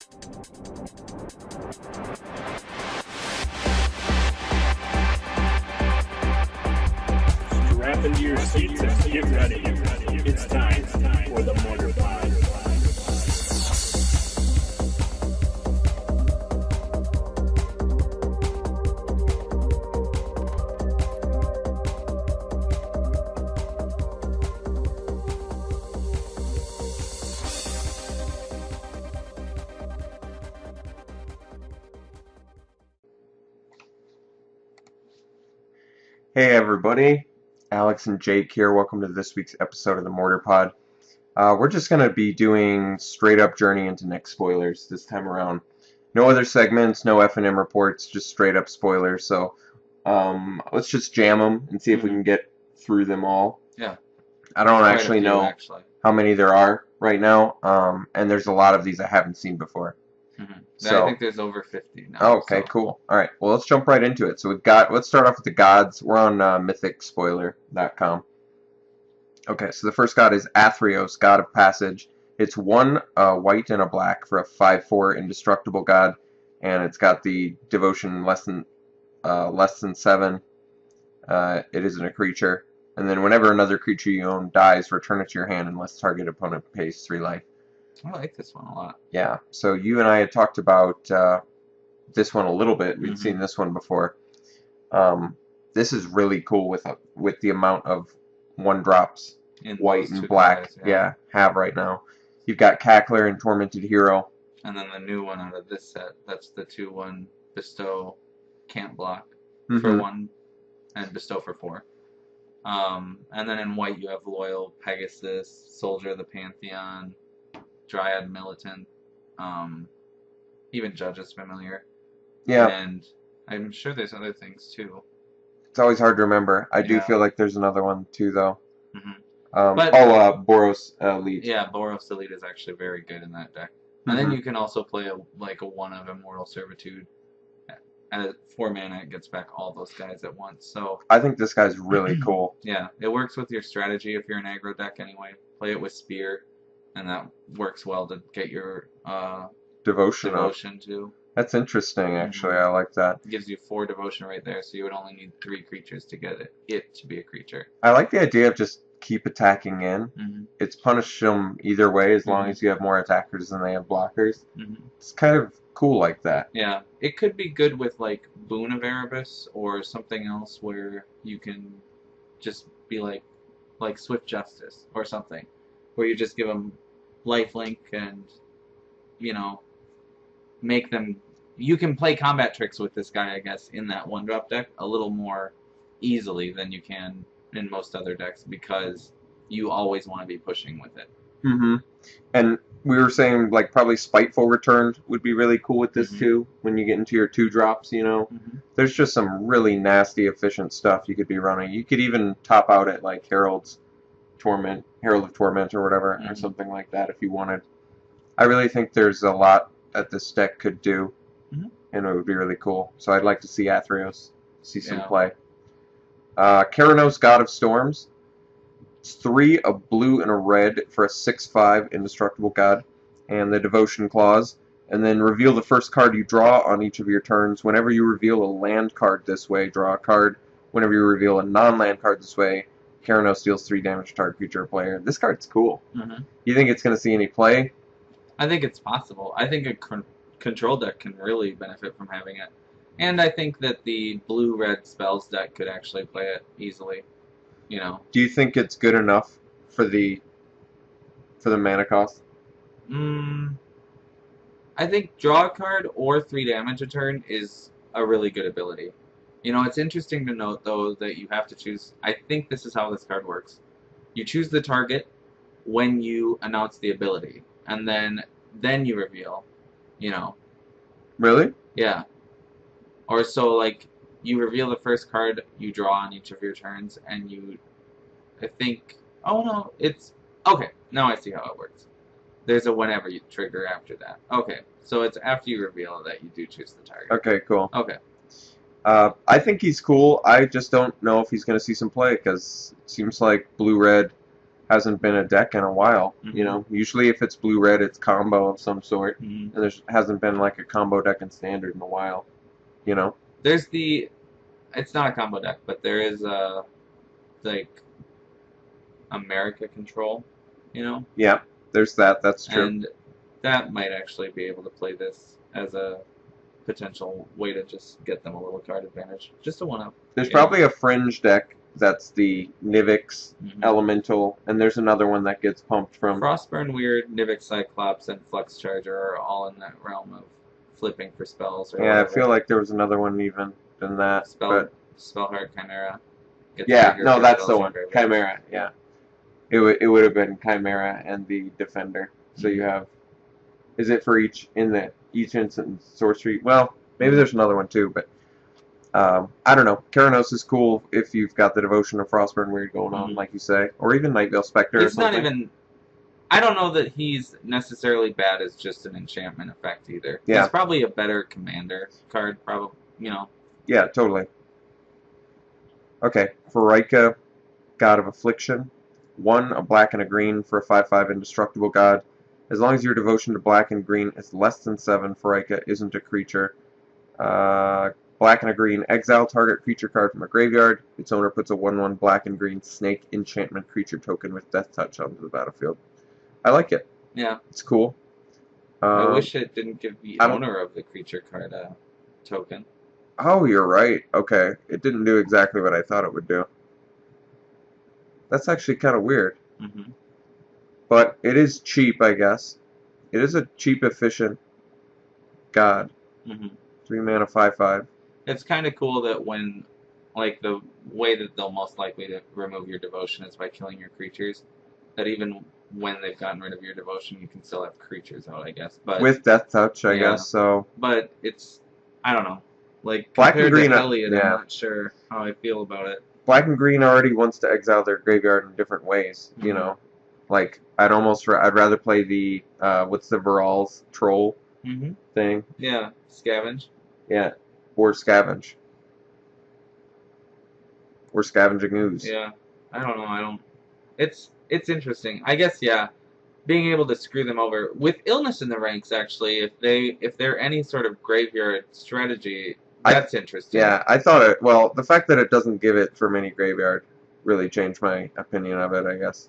Strap into your seats and get ready. It's time for the Mortarpod. Hey everybody, Alex and Jake here. Welcome to this week's episode of the Mortarpod. We're just going to be doing straight up Journey into Nyx Spoilers this time around. No other segments, no F&M reports, just straight up spoilers. So let's just jam them and see if we can get through them all. Yeah. I don't actually know how many there are right now, and there's a lot of these I haven't seen before. So, I think there's over 50 now. Oh, okay, cool. All right, well, let's jump right into it. So let's start off with the gods. We're on mythicspoiler.com. Okay, so the first god is Athreos, god of passage. It's one white and a black for a 5/4 indestructible god, and it's got the devotion less than 7. It isn't a creature. And then whenever another creature you own dies, return it to your hand unless target opponent pays 3 life. I like this one a lot. Yeah, so you and I had talked about this one a little bit. We'd seen this one before. This is really cool with the amount of 1-drops, white and black, guys, have right now. You've got Cackler and Tormented Hero. And then the new one out of this set, that's the 2/1 bestow, can't block for 1, and bestow for 4. And then in white you have Loyal, Pegasus, Soldier of the Pantheon, Dryad Militant, even Judge is familiar. Yeah. And I'm sure there's other things too. It's always hard to remember. I do feel like there's another one too, though. Boros Elite. Yeah, Boros Elite is actually very good in that deck. And then you can also play a 1 of Immortal Servitude. At 4 mana, it gets back all those guys at once. So I think this guy's really cool. Yeah, it works with your strategy if you're an aggro deck anyway. Play it with Spear. And that works well to get your devotion too. That's interesting, actually. I like that. It gives you 4 devotion right there, so you would only need 3 creatures to get it to be a creature. I like the idea of just keep attacking in. It's punish them either way as long as you have more attackers than they have blockers. It's kind of cool like that. Yeah, it could be good with like Boon of Erebus or something else where you can just be like Swift Justice or something. Where you just give them lifelink and, make them... You can play combat tricks with this guy, I guess, in that 1-drop deck a little more easily than you can in most other decks because you always want to be pushing with it. And we were saying, probably Spiteful Return would be really cool with this, too, when you get into your 2-drops, There's just some really nasty, efficient stuff you could be running. You could even top out at, Herald of Torment or whatever, or something like that if you wanted. I really think there's a lot that this deck could do, and it would be really cool. So I'd like to see Athreos see some play. Keranos, God of Storms. It's 3, a blue and a red for a 6/5 indestructible god, and the Devotion Clause. And then reveal the first card you draw on each of your turns. Whenever you reveal a land card this way, draw a card. Whenever you reveal a non-land card this way, Keranos deals 3 damage to target creature or player. This card's cool. You think it's going to see any play? I think it's possible. I think a control deck can really benefit from having it. And I think that the blue-red spells deck could actually play it easily. Do you think it's good enough for the mana cost? I think draw a card or 3 damage a turn is a really good ability. It's interesting to note, though, that you have to choose... I think this is how this card works. You choose the target when you announce the ability, and then you reveal, Really? Yeah. Or so, you reveal the first card you draw on each of your turns, and I think... Oh, no, it's... Okay, now I see how it works. There's a whenever you trigger after that. Okay, so it's after you reveal that you do choose the target. Okay, cool. Okay. I think he's cool. I just don't know if he's going to see some play, because it seems like blue-red hasn't been a deck in a while. Mhm. You know, usually if it's blue-red, it's combo of some sort, Mhm. and there hasn't been like a combo deck in Standard in a while. You know? There's it's not a combo deck, but there is like America Control, you know, Yeah, there's that. That's true. and that might actually be able to play this as a potential way to just get them a little card advantage, just a 1-up. There's Yeah. probably a fringe deck that's the Nivix Mhm. Elemental, and there's another one that gets pumped from. Frostburn Weird, Nivix Cyclops, and Flux Charger are all in that realm of flipping for spells. Or Yeah, I whatever. feel like there was another one even than that. But Spellheart Chimera. Gets yeah, bigger no, for that's the spells one. and graveyards. Chimera. Yeah, it would have been Chimera and the Defender. So you have. Is it for each instance sorcery? Well, maybe there's another one too, but I don't know. Keranos is cool if you've got the Devotion of Frostburn Weird going on, like you say, or even Nightveil Spectre. He's or something. not even. I don't know that he's necessarily bad as just an enchantment effect either. Yeah. He's probably a better commander card, probably. You know. Yeah, totally. Okay, for Rika, God of Affliction. 1, a black and a green for a 5/5 indestructible god. As long as your devotion to black and green is less than 7, Rika isn't a creature. Black and a green, exile target creature card from a graveyard. Its owner puts a 1/1 black and green snake enchantment creature token with death touch onto the battlefield. I like it. Yeah. It's cool. I wish it didn't give the owner of the creature card a token. Oh, you're right. Okay. It didn't do exactly what I thought it would do. That's actually kind of weird. Mm-hmm. But it is cheap, I guess. It is a cheap, efficient god. Mm-hmm. 3 mana, 5/5. It's kind of cool that when, like, the way that they'll most likely to remove your devotion is by killing your creatures, that even when they've gotten rid of your devotion, you can still have creatures out, I guess. But with death touch, I guess, so. But it's, I don't know. Like, Black and compared green, to Elliot, yeah. I'm not sure how I feel about it. Black and green already wants to exile their graveyard in different ways, you know. Like, I'd rather play the, what's the Viral's troll thing? Yeah, Scavenge. Yeah, or Scavenge. Or Scavenging Ooze. Yeah, I don't know. It's interesting. I guess, yeah, being able to screw them over with illness in the ranks. Actually, if they're any sort of graveyard strategy, that's interesting. Yeah, I thought it. Well, the fact that it doesn't give it from any graveyard really changed my opinion of it, I guess.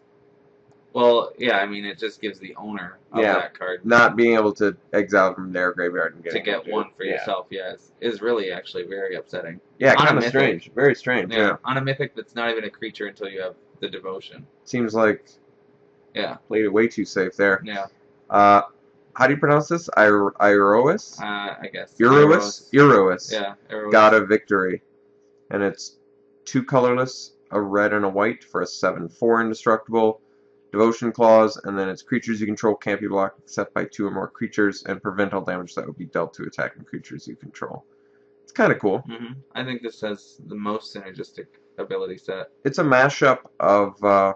Well, yeah, I mean, it just gives the owner of that card not being able to exile from their graveyard and get one for yourself. Yeah, is really actually very upsetting. Yeah, kind of strange. Very strange. Yeah, on a mythic that's not even a creature until you have the devotion. Seems like played it way too safe there. Yeah. How do you pronounce this? Iroas? I guess. Iroas? Iroas. Yeah. Iroas. God of Victory. And it's 2 colorless, a red and a white for a 7/4 indestructible. Devotion clause, and then its creatures you control can't be blocked except by 2 or more creatures, and prevent all damage that would be dealt to attacking creatures you control. It's kind of cool. I think this has the most synergistic ability set. It's a mashup of,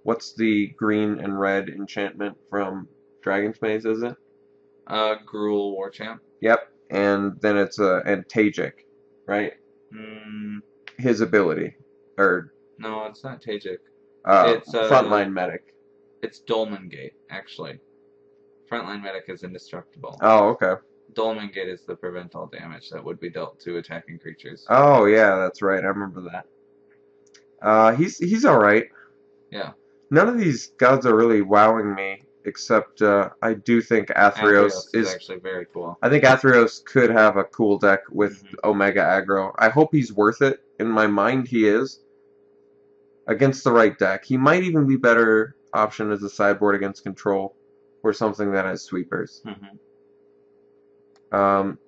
what's the green and red enchantment from Dragon's Maze, is it? Gruul Warchamp. Yep, and then it's and Tajic, right? His ability, or no, it's not Tajic. It's Frontline Medic. It's Dolmen Gate, actually. Frontline Medic is indestructible. Oh, okay. Dolmen Gate is the prevent all damage that would be dealt to attacking creatures. Oh yeah, that's right. I remember that. He's all right. Yeah. None of these gods are really wowing me, except I do think Athreos is actually very cool. I think Athreos could have a cool deck with Omega aggro. I hope he's worth it. In my mind, he is. Against the right deck. He might even be better option as a sideboard against control, or something that has sweepers.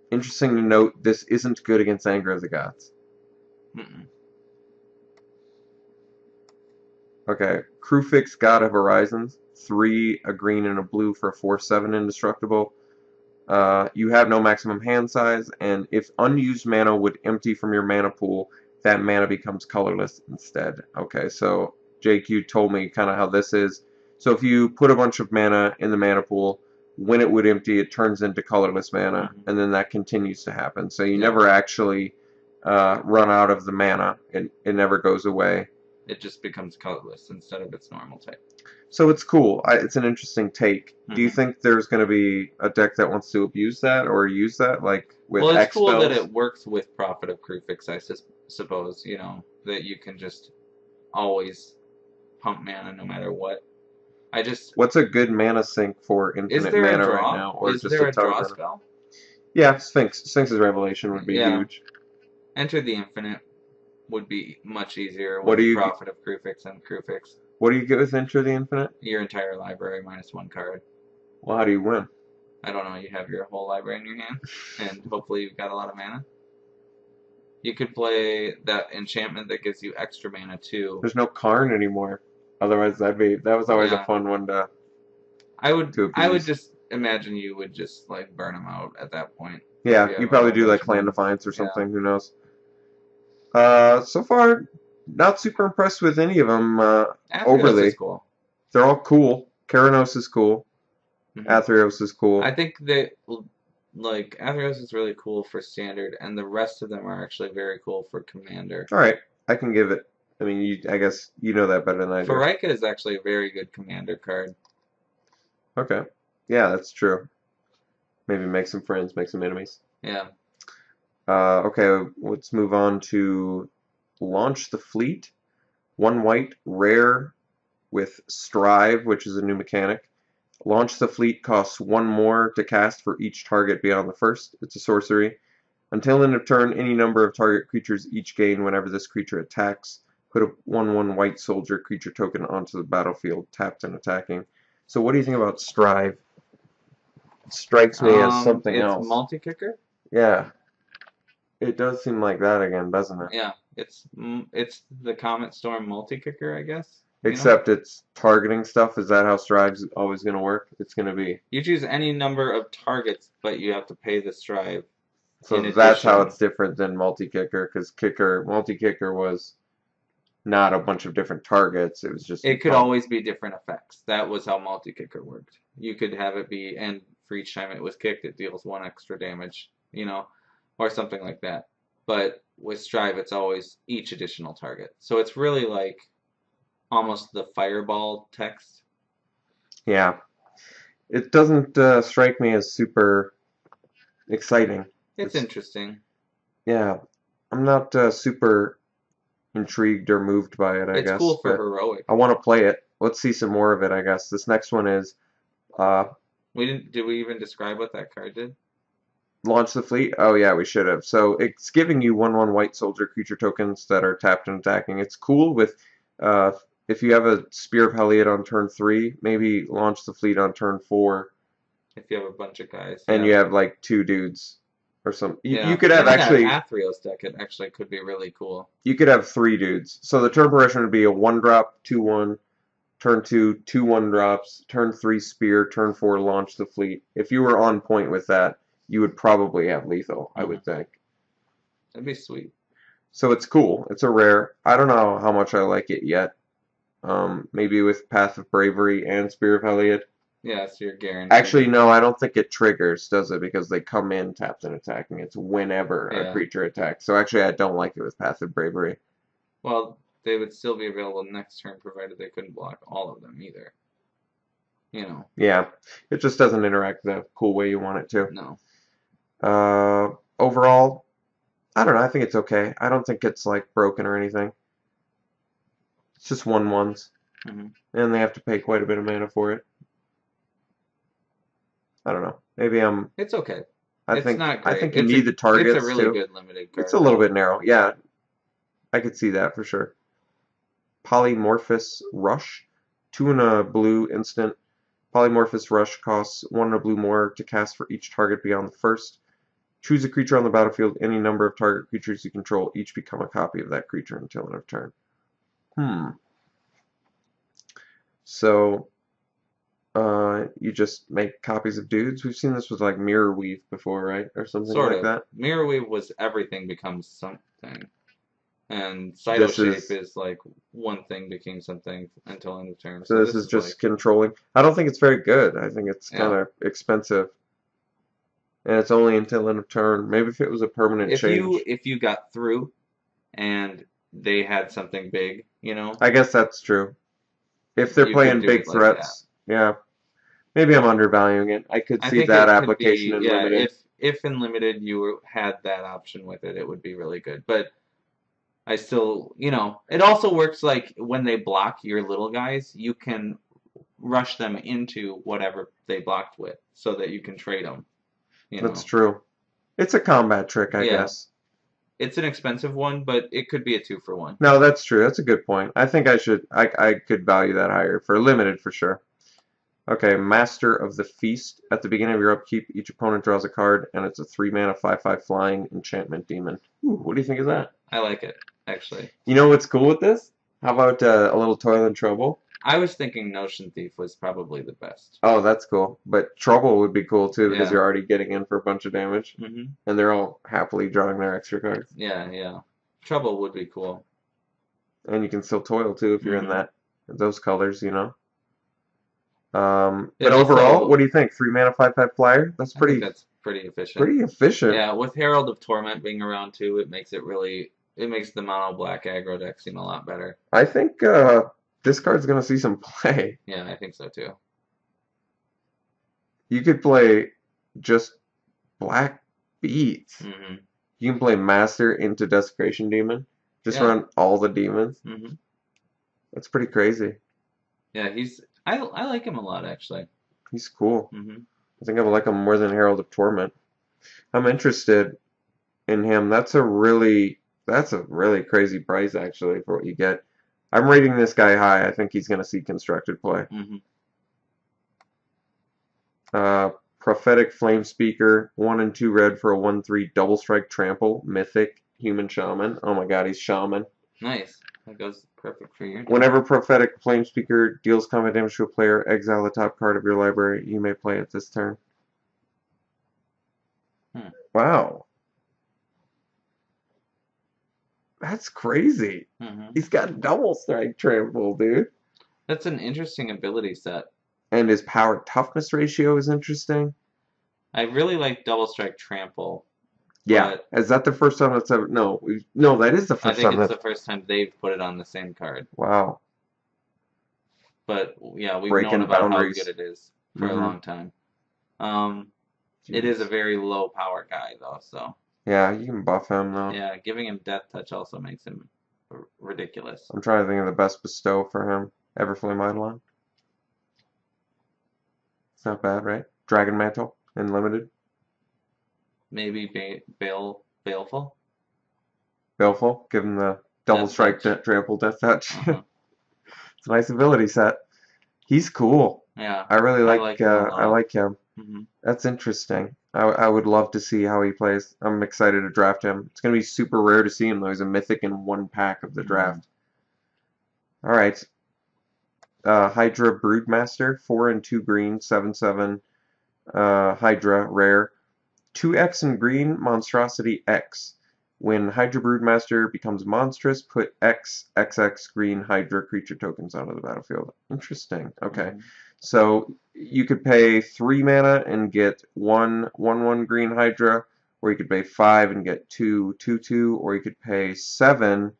Interesting to note, this isn't good against Anger of the Gods. Okay, Crewfix, God of Horizons. 3, a green and a blue for a 4/7 indestructible. You have no maximum hand size, and if unused mana would empty from your mana pool, that mana becomes colorless instead. Okay, so JQ told me kind of how this is. So if you put a bunch of mana in the mana pool, when it would empty, it turns into colorless mana, and then that continues to happen. So you never actually run out of the mana. It never goes away. It just becomes colorless instead of its normal type. So it's cool. It's an interesting take. Do you Mhm. think there's going to be a deck that wants to abuse that or use that, like with Well, it's X cool that spells? it works with Prophet of Krufix, I suppose, you know, that you can just always pump mana no matter what. I just, What's a good mana sink for is infinite there a mana right draw? now, or Is just a there a ton of draw mana? spell? Yeah, Sphinx's Revelation would be Yeah. huge. Enter the Infinite would be much easier What with do you Prophet of Krufix and Krufix. What do you get with Enter the Infinite? Your entire library minus one card. Well, how do you win? I don't know, you have your whole library in your hand, and hopefully you've got a lot of mana. You could play that enchantment that gives you extra mana too. There's no Karn anymore. Otherwise, that was always a Yeah. fun one to I would abuse. just imagine you would just like burn them out at that point. Yeah, If you have a probably whole do like bunch of Clan them. Defiance or Yeah. something. Who knows? So far, not super impressed with any of them. Athreos Overly. is cool. They're all cool. Keranos is cool. Mhm. Athreos is cool. I think that like Athreos is really cool for standard, and the rest of them are actually very cool for commander. All right, I can give it. I mean, I guess you know that better than I do. Farika is actually a very good commander card. Okay. Yeah, that's true. Maybe make some friends, make some enemies. Yeah. Okay, let's move on to Launch the Fleet. 1 white, rare, with Strive, which is a new mechanic. Launch the Fleet costs 1 more to cast for each target beyond the first. It's a sorcery. Until end of turn, any number of target creatures each gain whenever this creature attacks. Put a 1/1 white soldier creature token onto the battlefield, tapped and attacking. So what do you think about Strive? It strikes me as something It's else. multi-kicker. Yeah. It does seem like that again, doesn't it? Yeah, it's the Comet Storm multi-kicker, I guess. You know? Except it's targeting stuff. Is that how Strive's always going to work? It's going to be. You choose any number of targets, but you have to pay the Strive. So In that's how addition. it's different than multi-kicker, because multi-kicker was not a bunch of different targets. It was just. It could always be different effects. That was how multi-kicker worked. You could have it be, and for each time it was kicked, it deals 1 extra damage, you know, or something like that. But with Strive, it's always each additional target. So it's really like almost the fireball text. Yeah. It doesn't strike me as super exciting. It's interesting. Yeah. I'm not super intrigued or moved by it, I guess. It's cool for but heroic. I want to play it. Let's see some more of it, I guess. This next one is Did we even describe what that card did? Launch the Fleet? Oh yeah, we should have. So it's giving you 1/1 white soldier creature tokens that are tapped and attacking. It's cool with if you have a Spear of Heliod on turn 3, maybe launch the Fleet on turn 4. If you have a bunch of guys. And yeah. you have like 2 dudes or something. Yeah. You could have Even actually that Athreos deck, it actually could be really cool. you could have 3 dudes. So the turn progression would be a 1-drop, 2/1, turn 2, 2 1-drops, turn 3 Spear, turn 4 launch the Fleet. If you were on point with that, you would probably have lethal, I would think. That'd be sweet. So it's cool. It's a rare. I don't know how much I like it yet. Maybe with Path of Bravery and Spear of Heliod. Yeah, so you're guaranteed. Actually, no, I don't think it triggers, does it? Because they come in tapped and attacking. It's whenever a creature attacks. So actually, I don't like it with Path of Bravery. Well, they would still be available next turn, provided they couldn't block all of them either. You know. Yeah, it just doesn't interact the cool way you want it to. No. Overall, I don't know. I think it's okay. I don't think it's like broken or anything. It's just 1/1s, and they have to pay quite a bit of mana for it. I don't know. Maybe I'm. It's okay. It's not great. I think you need the targets. It's a really too. good limited card. It's a little bit narrow. Yeah, I could see that for sure. Polymorphous Rush, 2 and a blue instant. Polymorphous Rush costs 1 and a blue more to cast for each target beyond the first. Choose a creature on the battlefield. Any number of target creatures you control each become a copy of that creature until end of turn. So, you just make copies of dudes. We've seen this with like Mirror Weave before, right? Or something sort like of. that. Mirror Weave was everything becomes something. And Cyto Shape is like one thing became something until end of turn. So this is just like, controlling. I don't think it's very good. I think it's kind of expensive. And it's only until end of turn. Maybe if it was a permanent change. If you got through and they had something big, You know, I guess that's true. If they're you playing could do big it like threats, yeah. Maybe I'm undervaluing it. I could I see think that it could application be, in yeah, limited. if in limited you had that option with it, it would be really good. But I still, it also works like when they block your little guys, you can rush them into whatever they blocked with so that you can trade them, That's true. It's a combat trick, I Yeah. guess. It's an expensive one, but it could be a 2-for-1. No, that's true. That's a good point. I think I could value that higher for limited for sure. Okay, Master of the Feast. At the beginning of your upkeep, each opponent draws a card, and it's a 3-mana 5/5 flying enchantment demon. Ooh, what do you think of that? I like it, actually. You know what's cool with this? How about a little Toil and Trouble? I was thinking Notion Thief was probably the best. Oh, that's cool. But Trouble would be cool too because Yeah. you're already getting in for a bunch of damage, Mm-hmm. and they're all happily drawing their extra cards. Yeah. Trouble would be cool. And you can still Toil too if you're in those colors, you know. It But also- overall, what do you think? 3-mana 5/5 flyer? That's I pretty think that's pretty efficient. pretty efficient. Yeah, with Herald of Torment being around too, it makes the mono black aggro deck seem a lot better. I think this card's gonna see some play. Yeah, I think so too. You could play just black beats. Mm-hmm. You can play Master into Desecration Demon. Just Yeah. run all the demons. Mm-hmm. That's pretty crazy. Yeah, I like him a lot actually. He's cool. Mm-hmm. I think I like him more than Herald of Torment. I'm interested in him. That's a really crazy price actually for what you get. I'm rating this guy high. I think he's going to see constructed play. Mm-hmm. Prophetic Flame Speaker, 1 and 2 red for a 1/3 double strike trample, mythic human shaman. Oh my god, he's shaman. Nice. That goes perfect for your deck. Whenever Prophetic Flame Speaker deals combat damage to a player, exile the top card of your library. You may play it this turn. Wow. That's crazy. Mm-hmm. He's got double strike trample, dude. That's an interesting ability set. And his power toughness ratio is interesting. I really like Double Strike Trample. Yeah. But Is that the first time that's ever... No, that is the I first think time it's that's... the first time they've put it on the same card. Wow. But yeah, we've Breaking known about boundaries. how good it is for a Mhm. long time. It is a very low power guy though, so Yeah, you can buff him though. yeah, giving him Death Touch also makes him ridiculous. I'm trying to think of the best bestow for him. Everflame Eidolon. It's not bad, right? Dragon Mantle in limited. Maybe Baleful. Baleful. Give him the double Death strike touch. trample death touch. Uh-huh. It's a nice ability set. He's cool. Yeah. I really like. like him a lot. I like him. Mm-hmm. That's interesting. I would love to see how he plays. I'm excited to draft him. It's going to be super rare to see him, though. He's a mythic in one pack of the draft. All right. Hydra Broodmaster, 4 and 2 green, 7/7. Hydra, rare. 2x in green, Monstrosity X. When Hydra Broodmaster becomes monstrous, put XX green Hydra creature tokens onto the battlefield. Interesting. Okay. So you could pay 3 mana and get 1/1 green Hydra, or you could pay 5 and get 2/2/2, or you could pay 7,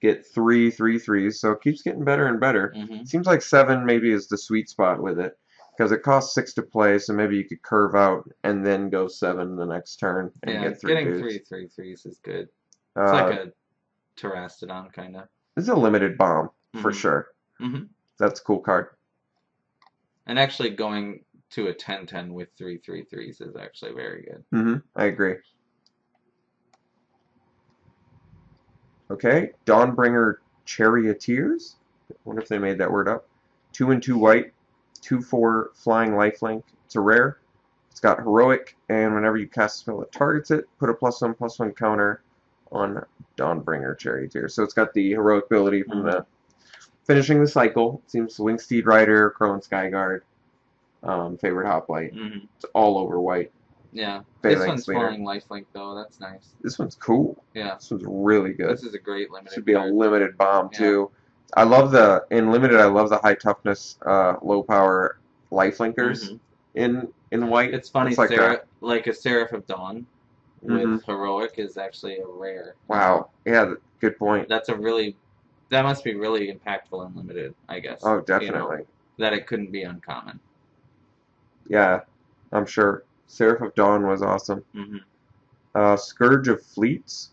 get 3/3/3s. So it keeps getting better and better. Mm-hmm. Seems like 7 maybe is the sweet spot with it, because it costs 6 to play, so maybe you could curve out and then go 7 the next turn and Yeah, get 3 getting dudes. 3/3/3s is good. It's like a Terastodon kind of. This is a limited bomb for sure. Mm-hmm. That's a cool card. And actually going to a 10/10 with 3/3/3s is actually very good. I agree. Okay, Dawnbringer Charioteers. I wonder if they made that word up. 2 and 2 white, 2/4 flying lifelink. It's a rare. It's got heroic, and whenever you cast a spell that targets it, put a +1/+1 counter on Dawnbringer Charioteers. So it's got the heroic ability from the finishing the cycle. It seems Wingsteed Rider, Crow and Skyguard. Favorite hoplite. It's all over white. Yeah. Phalanx This one's leader. flying lifelink though. That's nice. This one's cool. Yeah. This one's really good. This is a great limited. Should be a card. limited bomb too. I love the in limited. I love the high toughness, low power lifelinkers in white. It's funny. It's like like a Seraph of Dawn with heroic is actually a rare. Wow. Yeah. Good point. That's a really That must be really impactful and limited, I guess. Oh, You know, definitely. that it couldn't be uncommon. Yeah, I'm sure. Seraph of Dawn was awesome. Scourge of Fleets,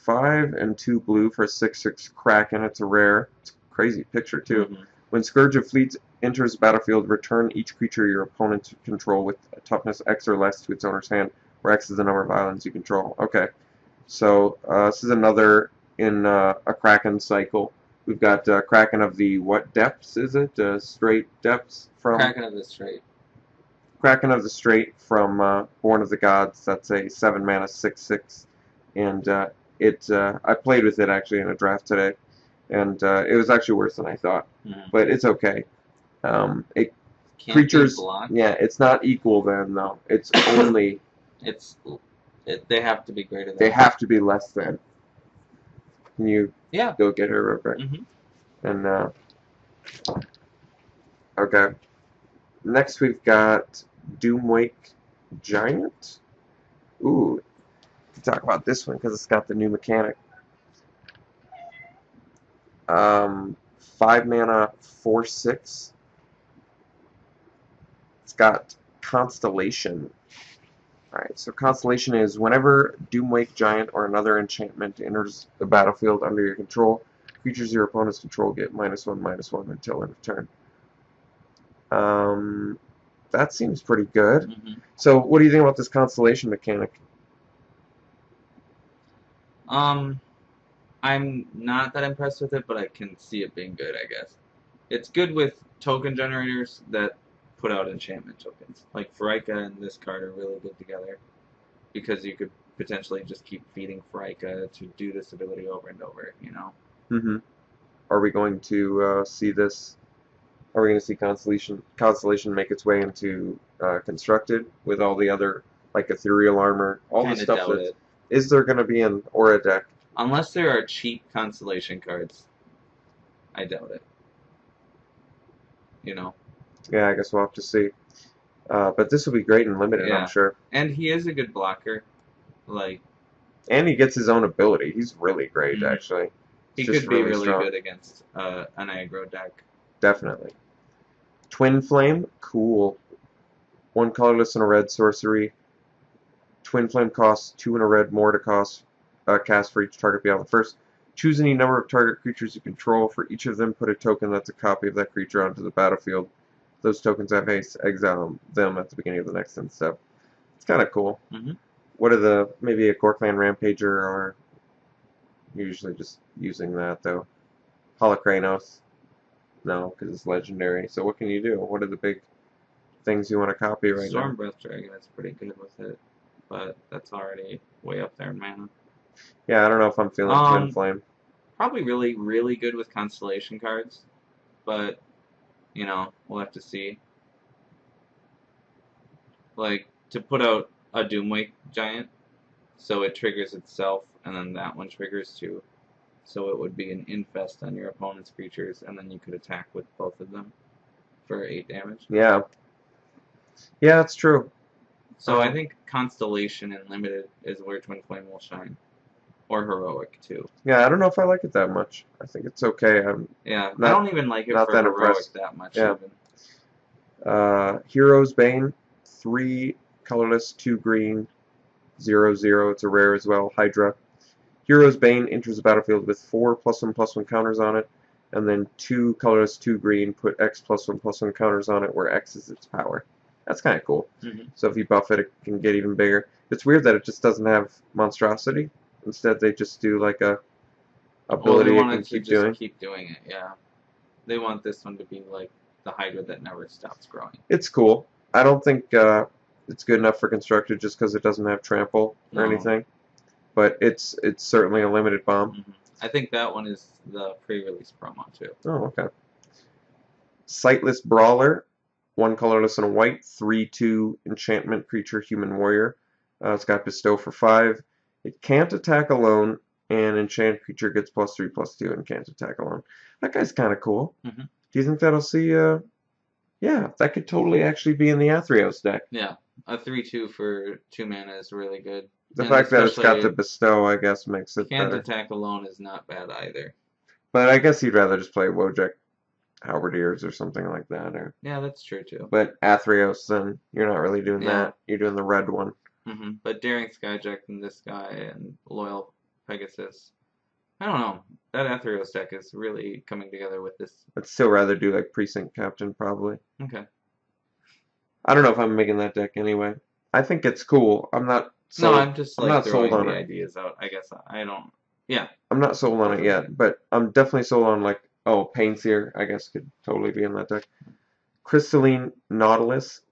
5 and 2 blue for 6/6 Kraken. It's a rare. It's a crazy picture too. When Scourge of Fleets enters the battlefield, return each creature your opponent control with a toughness X or less to its owner's hand, where X is the number of islands you control. Okay, so this is another in a Kraken cycle. We've got Kraken of the what depths is it? Straight depths from Kraken of the Strait. Kraken of the Strait from Born of the Gods. That's a 7 mana 6/6, and I played with it actually in a draft today, and it was actually worse than I thought, but it's okay. It Can't creatures, be blocked. yeah, it's not equal then though. It's only They have to be greater than. they have to be less than. Can you Yeah. go get her real quick? And okay. Next we've got Doomwake Giant. Ooh, we can talk about this one because it's got the new mechanic. 5 mana 4/6. It's got Constellation. Alright, so Constellation is whenever Doomwake Giant or another enchantment enters the battlefield under your control, creatures your opponent's control get -1/-1 until end of turn. That seems pretty good. So, what do you think about this Constellation mechanic? I'm not that impressed with it, but I can see it being good, I guess. It's good with token generators that put out enchantment tokens. Like Pharika and this card are really good together because you could potentially just keep feeding Pharika to do this ability over and over, you know? Are we going to see this? Are we going to see Constellation make its way into Constructed with all the other, like Ethereal Armor, all the Kinda stuff doubt that... it. Is there going to be an Aura deck? Unless there are cheap Constellation cards, I doubt it. You know? Yeah, I guess we'll have to see. But this will be great and limited, Yeah. I'm sure. And he is a good blocker. Like, And he gets his own ability. He's really great, actually. he Just could be really strong. good against an aggro deck. Definitely. Twin Flame, cool. 1 colorless and a red sorcery. Twin Flame costs 2 and a red more to cast for each target beyond the first. Choose any number of target creatures you control. For each of them, put a token that's a copy of that creature onto the battlefield. Those tokens have haste. Exile them at the beginning of the next end step. It's kind of cool. What are maybe a Gorkland Rampager, or usually just using that though. Holocranos. No, because it's legendary. So what can you do? What are the big things you want to copy right now? Stormbreath Dragon is pretty good with it, but that's already way up there in mana. Yeah, I don't know if I'm feeling Twin Flame. Probably really, really good with Constellation cards, but, you know, we'll have to see. Like, to put out a Doomwake Giant, so it triggers itself, and then that one triggers too. So it would be an infest on your opponent's creatures, and then you could attack with both of them for 8 damage. Yeah. Yeah, that's true. So I think Constellation and Limited is where Twin Flame will shine. Or Heroic, too. Yeah, I don't know if I like it that much. I think it's okay. I don't even like it for Heroic that much, yeah. even. Hero's Bane, 3 colorless, 2 green, 0/0. It's a rare as well. Hydra. Hero's Bane enters the battlefield with 4 +1/+1 counters on it, and then 2 colorless, 2 green, put X +1/+1 counters on it, where X is its power. That's kind of cool. So if you buff it, it can get even bigger. It's weird that it just doesn't have monstrosity. Instead, they just do like a ability well, it can keep doing it, yeah. They want this one to be like the Hydra that never stops growing. It's cool. I don't think it's good enough for Constructed just because it doesn't have Trample or anything. But it's certainly a limited bomb. I think that one is the pre-release promo too. Oh, okay. Sightless Brawler, 1 colorless and a white, 3/2 enchantment creature, human warrior. It's got Bestow for 5. It can't attack alone, and enchant creature gets +3/+2 and can't attack alone. That guy's kind of cool. Do you think that'll see? Yeah, that could totally actually be in the Athreos deck. Yeah, a 3/2 for 2 mana is really good. The fact that it's got the Bestow, I guess, makes it can't better. attack alone is not bad either. But I guess you'd rather just play Wojek Halberdiers or something like that. Yeah, that's true too. But Athreos, then you're not really doing that. You're doing the red one. But Daring Skyjack and this guy and Loyal Pegasus. I don't know. That Athreos deck is really coming together with this. I'd still rather do like Precinct Captain, probably. Okay. I don't know if I'm making that deck anyway. I think it's cool. I'm not sold. No, I'm just like not throwing sold on the it. ideas out. I guess I don't. Yeah. I'm not sold on it yet, but I'm definitely sold on like, oh, Painseer, I guess could totally be in that deck. Crystalline Nautilus,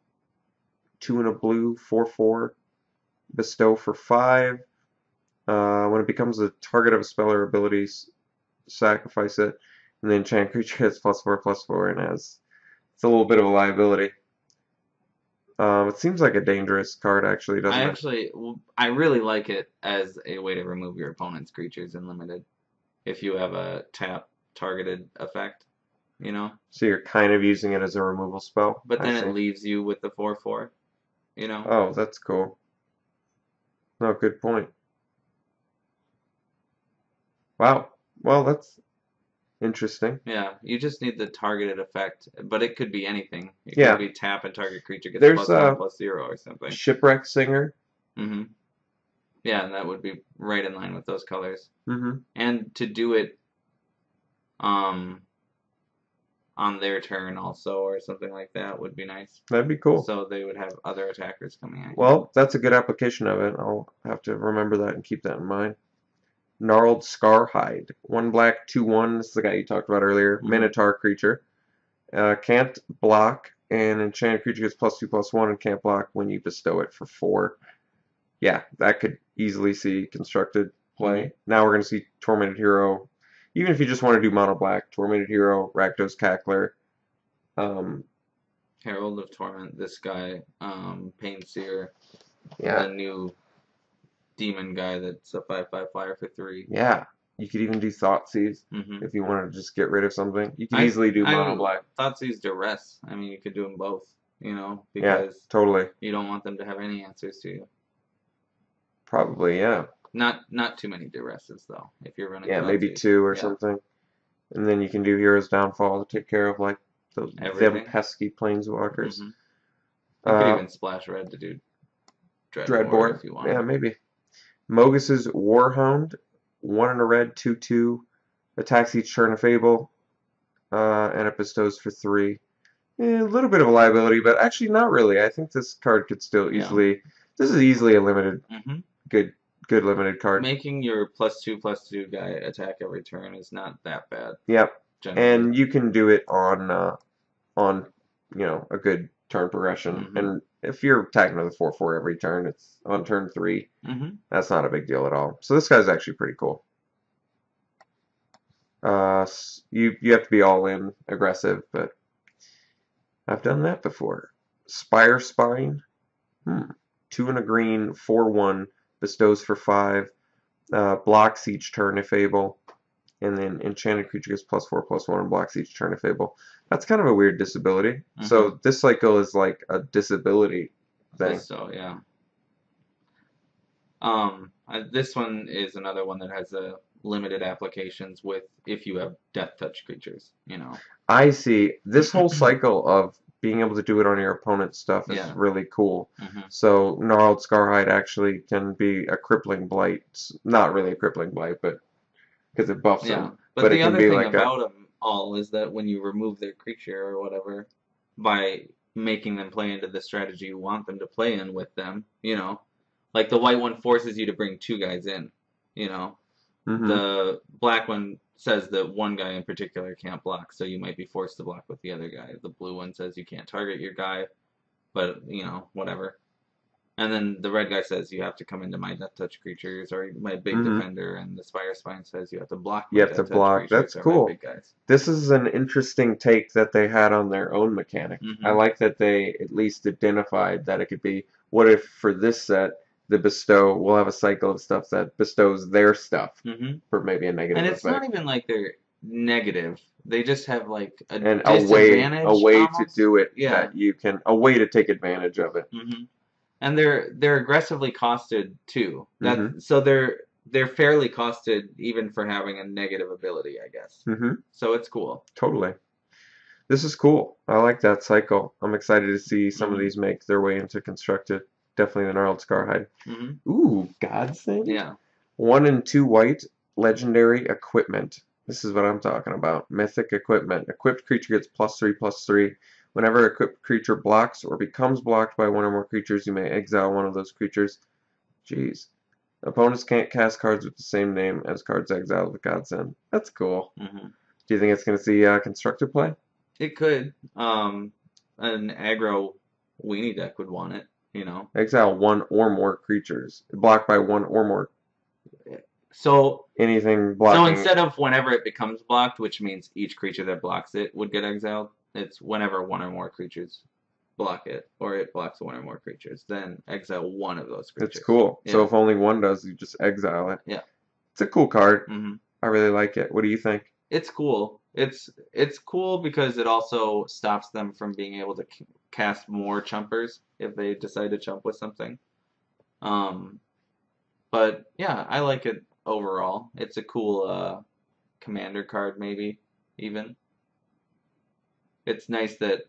2 and a blue, 4/4, bestow for 5. When it becomes the target of a spell or ability, sacrifice it, and then enchant creature has +4/+4 and has. It's a little bit of a liability. It seems like a dangerous card, actually, doesn't it? I really like it as a way to remove your opponent's creatures in limited. If you have a tap targeted effect, you know. So you're kind of using it as a removal spell. But then it leaves you with the 4/4, you know. Oh, that's cool. No, good point. Wow. Well, that's interesting. Yeah, you just need the targeted effect, but it could be anything. It Yeah. could be tap and target creature gets There's +1/+0 or something. Shipwreck Singer. Yeah, and that would be right in line with those colors. Mm-hmm. And to do it on their turn also or something like that would be nice. That'd be cool. So they would have other attackers coming at you. Well, that's a good application of it. I'll have to remember that and keep that in mind. Gnarled Scarhide. 1 black, 2/1. This is the guy you talked about earlier. Minotaur creature. Can't block, and enchanted creature gets +2/+1 and can't block when you bestow it for 4. Yeah, that could easily see constructed play. Now we're going to see Tormented Hero. Even if you just want to do mono black, Tormented Hero, Rakdos Cackler. Herald of Torment, this guy, Painseer, Yeah. the new demon guy that's a 5/5 flyer for 3. Yeah. You could even do Thoughtseize if you wanted to just get rid of something. You could easily do mono black. Thoughtseize Duress. I mean, you could do them both, you know, Yeah, because totally. you don't want them to have any answers to you. Probably, yeah. Not too many Duresses, though, if you're running Yeah, maybe Thoughtseize. 2 or something. And then you can do Hero's Downfall to take care of, like, those them pesky planeswalkers. You could even splash red to do Dreadbore if you want. Yeah, maybe. Mogus's Warhound, 1 and a red, 2/2, attacks each turn of Fable, and it bestows for 3. A little bit of a liability, but actually not really. I think this card could still easily. This is easily a limited, good limited card. Making your +2/+2 guy attack every turn is not that bad. Yep, generally. And you can do it on a good turn progression. And if you're attacking with a 4/4 every turn, it's on turn 3. That's not a big deal at all. So this guy's actually pretty cool. You have to be all in aggressive, but I've done that before. Spire Spine, 2 and a green, 4/1, bestows for 5, blocks each turn if able, and then enchanted creature gets +4/+1 and blocks each turn if able. That's kind of a weird disability. So this cycle is like a disability thing. So yeah. This one is another one that has a limited applications with if you have death touch creatures, you know. I see. This whole cycle of being able to do it on your opponent's stuff is really cool. So Gnarled Scarhide actually can be a crippling blight. It's not really a crippling blight, but because it buffs them. But the it can other be thing like about them all is that when you remove their creature or whatever, by making them play into the strategy you want them to play in with them, you know, like the white one forces you to bring 2 guys in, you know. The black one says that one guy in particular can't block, so you might be forced to block with the other guy. The blue one says you can't target your guy, but, you know, whatever. And then the red guy says you have to come into my death touch creatures or my big defender, and the Spire Spine says you have to block my death touch creatures. That's cool. Big guys. This is an interesting take that they had on their own mechanic. I like that they at least identified that it could be, what if for this set, the bestow, we'll have a cycle of stuff that bestows their stuff for maybe a negative effect. And it's not even like they're negative. They just have like a way almost to do it that you can, a way to take advantage of it. And they're aggressively costed too. So they're fairly costed even for having a negative ability, I guess. Mm-hmm. So it's cool. Totally. This is cool. I like that cycle. I'm excited to see some of these make their way into constructed. Definitely the gnarled Scarhide. Ooh, Godsend? Yeah. 1 and 2 white, legendary equipment. This is what I'm talking about. Mythic equipment. Equipped creature gets +3/+3. Whenever a equipped creature blocks or becomes blocked by one or more creatures, you may exile one of those creatures. Jeez. Opponents can't cast cards with the same name as cards exiled with Godsend. That's cool. Do you think it's going to see constructed play? It could. An aggro weenie deck would want it, you know. Exile 1 or more creatures. Blocked by 1 or more. So anything blocking. So instead of whenever it becomes blocked, which means each creature that blocks it would get exiled, it's whenever one or more creatures block it, or it blocks one or more creatures, then exile one of those creatures. It's cool. Yeah. So if only one does, you just exile it. Yeah. It's a cool card. Mm-hmm. I really like it. What do you think? It's cool. It's cool because it also stops them from being able to cast more chumpers if they decide to chump with something. But yeah, I like it overall. It's a cool commander card, maybe even. It's nice that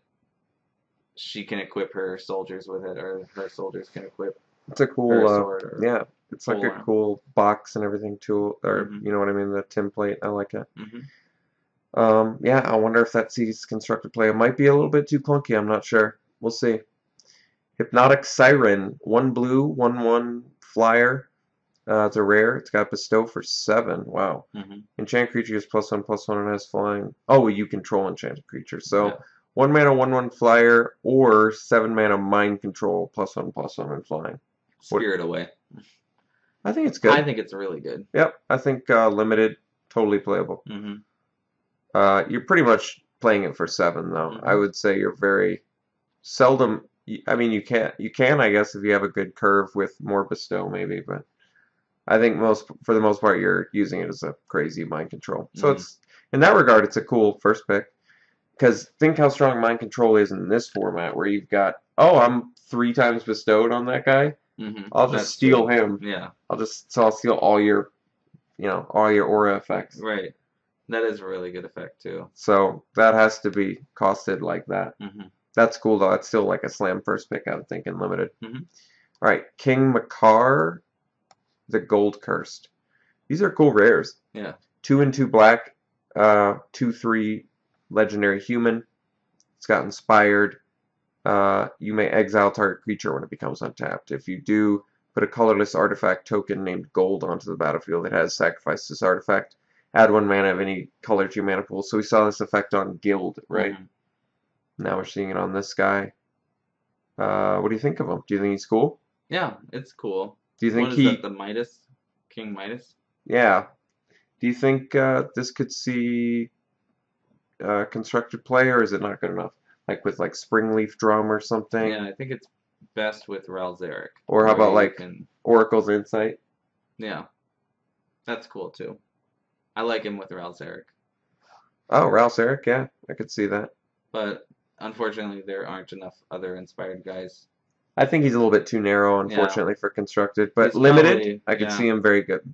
she can equip her soldiers with it, or her soldiers can equip. It's a cool, her sword yeah. It's like a cool box and everything too, or you know what I mean, the template. I like it. Yeah, I wonder if that sees constructed play. It might be a little bit too clunky. I'm not sure. We'll see. Hypnotic Siren, 1 blue, 1/1 flyer. It's a rare. It's got bestow for 7. Wow. Enchant creature is +1/+1 and has flying. Oh, you control enchanted creatures. So yeah. 1 mana 1/1 flyer or 7 mana mind control +1/+1 and flying. Spirit away. I think it's good. I think it's really good. Yep. I think limited, totally playable. You're pretty much playing it for 7 though. I would say you're very seldom. I mean, you can I guess if you have a good curve with more bestow maybe, but I think for the most part you're using it as a crazy mind control. So it's in that regard it's a cool first pick. Because think how strong mind control is in this format where you've got, oh, I'm 3 times bestowed on that guy. I'll just steal him. Yeah. I'll steal all your, all your aura effects. Right. That is a really good effect too. So that has to be costed like that. That's cool though. That's still like a slam first pick, I would think, in limited. All right, King Makar, the Gold Cursed. These are cool rares. Yeah. 2 and 2 black, 2/3 legendary human. It's got inspired. You may exile target creature when it becomes untapped. If you do, put a colorless artifact token named Gold onto the battlefield. It has sacrificed this artifact. Add 1 mana of any color to your mana pool. So we saw this effect on Guild, right? Now we're seeing it on this guy. What do you think of him? Do you think he's cool? Yeah, it's cool. Do you think what is that, the Midas? King Midas? Yeah. Do you think this could see constructed play, or is it not good enough? Like with Springleaf Drum or something? Yeah, I think it's best with Ralzeric. Or how about Oracle's Insight? Yeah. That's cool too. I like him with Ralzeric. Oh, Ralzeric, yeah. I could see that. But unfortunately there aren't enough other inspired guys. I think he's a little bit too narrow, unfortunately, for constructed. But limited, probably, I could see him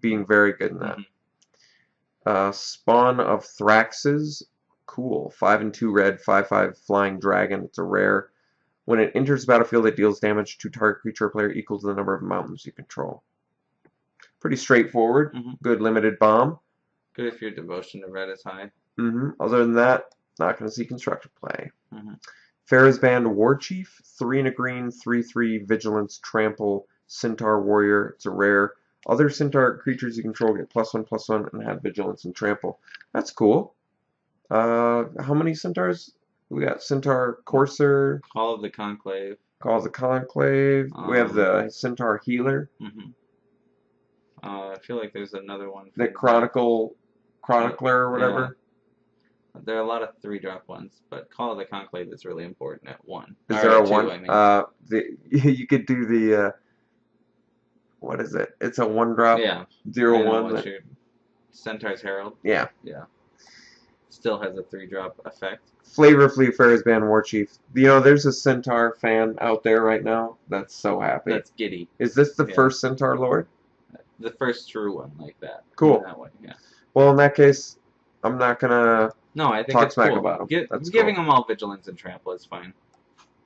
being very good in that. Spawn of Thraxes. Cool. 5 and 2 red, 5/5 flying dragon. It's a rare. When it enters the battlefield, it deals damage to target creature or player equal to the number of mountains you control. Pretty straightforward. Good limited bomb. Good if your devotion to red is high. Other than that, not going to see constructed play. Farah's Band Warchief. 3 and a green, 3/3 vigilance, trample, centaur warrior. It's a rare. Other centaur creatures you control get +1/+1 and have vigilance and trample. That's cool. How many centaurs? We got Centaur Courser. Call of the Conclave. Call of the Conclave. We have the Centaur Healer. I feel like there's another one. The Chronicler or whatever. Yeah. There are a lot of 3-drop ones, but Call of the Conclave is really important at 1. Is there a 2, 1? I mean. You could do the what is it? It's a 1-drop. Yeah. 0/1. Centaur's Herald. Yeah. Yeah. Still has a 3-drop effect. Flavorfully Farah's Band Warchief. There's a Centaur fan out there right now that's so happy. That's giddy. Is this the first Centaur Lord? the first true one like that. Cool. In that way, yeah. Well, in that case, I'm not gonna No, I think talk it's smack cool. about them. That's Giving cool. them all vigilance and trample is fine.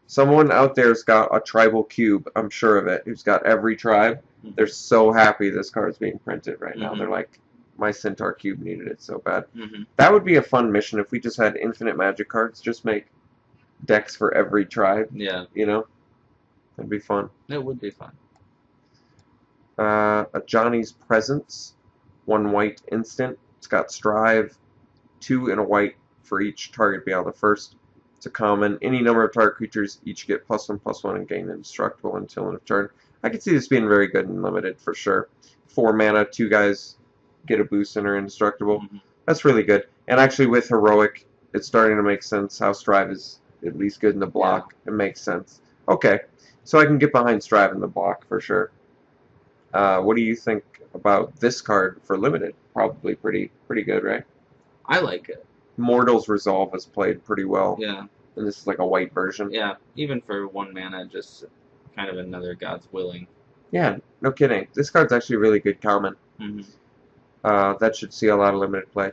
Someone out there's got a tribal cube, I'm sure of it, who's got every tribe. Mhm. They're so happy this card's being printed right now. Mhm. They're like, my Centaur cube needed it so bad. Mm-hmm. That would be a fun mission if we just had infinite magic cards. Just make decks for every tribe. Yeah, You know? That'd be fun. it would be fun. A Johnny's Presence. 1 white instant. It's got Strive. 2 and a white for each target beyond the first. It's a common. Any number of target creatures each get +1/+1 and gain indestructible until end of turn. I could see this being very good and limited for sure. 4 mana, 2 guys get a boost and are indestructible. Mm-hmm. That's really good. And actually with Heroic, it's starting to make sense how Strive is at least good in the block. Yeah. It makes sense. Okay, so I can get behind Strive in the block for sure. What do you think about this card for limited? Probably pretty good, right? I like it. Mortal's Resolve is played pretty well. Yeah. And this is like a white version. Yeah, even for 1 mana, just kind of another God's Willing. Yeah, no kidding. This card's actually really good common. Mm-hmm. That should see a lot of limited play.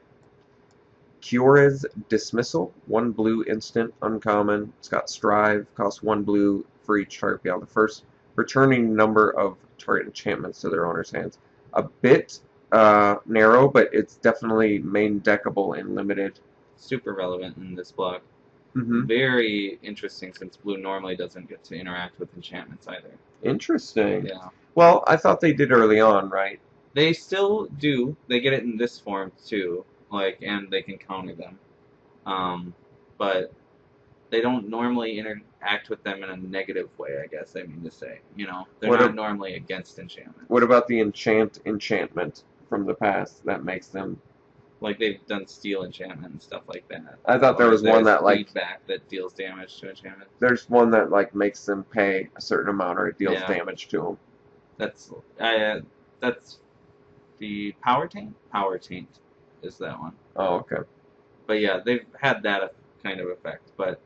Kyora's Dismissal, 1 blue instant, uncommon. It's got Strive, costs 1 blue for each target beyond the first. Returning number of target enchantments to their owner's hands. A bit narrow, but it's definitely main deckable in limited. Super relevant in this block. Mm-hmm. Very interesting since blue normally doesn't get to interact with enchantments either. Interesting. Yeah. Well, I thought they did early on, right? They still do. They get it in this form too, and they can counter them. But they don't normally interact with them in a negative way, I guess I mean to say. You know, they're not normally against enchantment. What about the enchantment from the past that makes them? Like they've done steel enchantment and stuff like that. I thought there was one that like feedback that deals damage to enchantment. There's one that like makes them pay a certain amount or it deals damage to them. That's the Power Taint. Power Taint is that one. Oh, okay. But yeah, they've had that kind of effect, but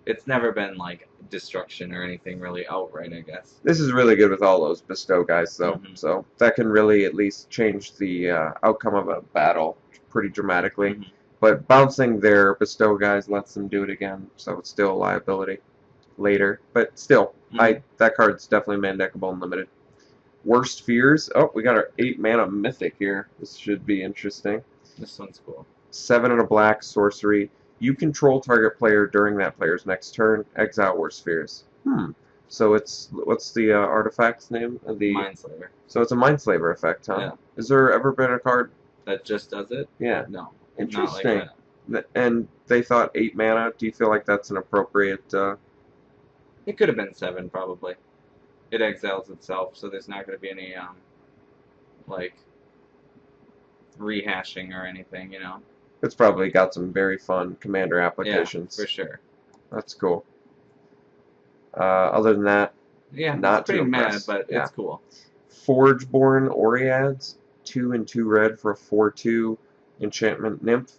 it's never been like destruction or anything really outright, I guess. This is really good with all those bestow guys, though. Mm-hmm. So that can really at least change the outcome of a battle pretty dramatically. Mm-hmm. But bouncing their bestow guys lets them do it again, so it's still a liability later. But still, that card's definitely man-deckable and limited. Worst Fears. Oh, we got our 8 mana mythic here. This should be interesting. This one's cool. 7 and a black sorcery. You control target player during that player's next turn. Exile Worst Fears. So it's what's the artifact's name? The Mindslaver. So it's a Mindslaver effect, huh? Yeah. Has there ever been a card that just does it? Yeah. No. Interesting. Not like that. And they thought 8 mana. Do you feel like that's an appropriate? It could have been 7 probably. It exiles itself, so there's not going to be any like rehashing or anything, you know. It's probably got some very fun commander applications. Yeah, for sure. That's cool. Other than that, yeah, not it's pretty too mad, but it's cool. Forgeborn Oreads, 2 and 2 red for a 4/2 enchantment nymph.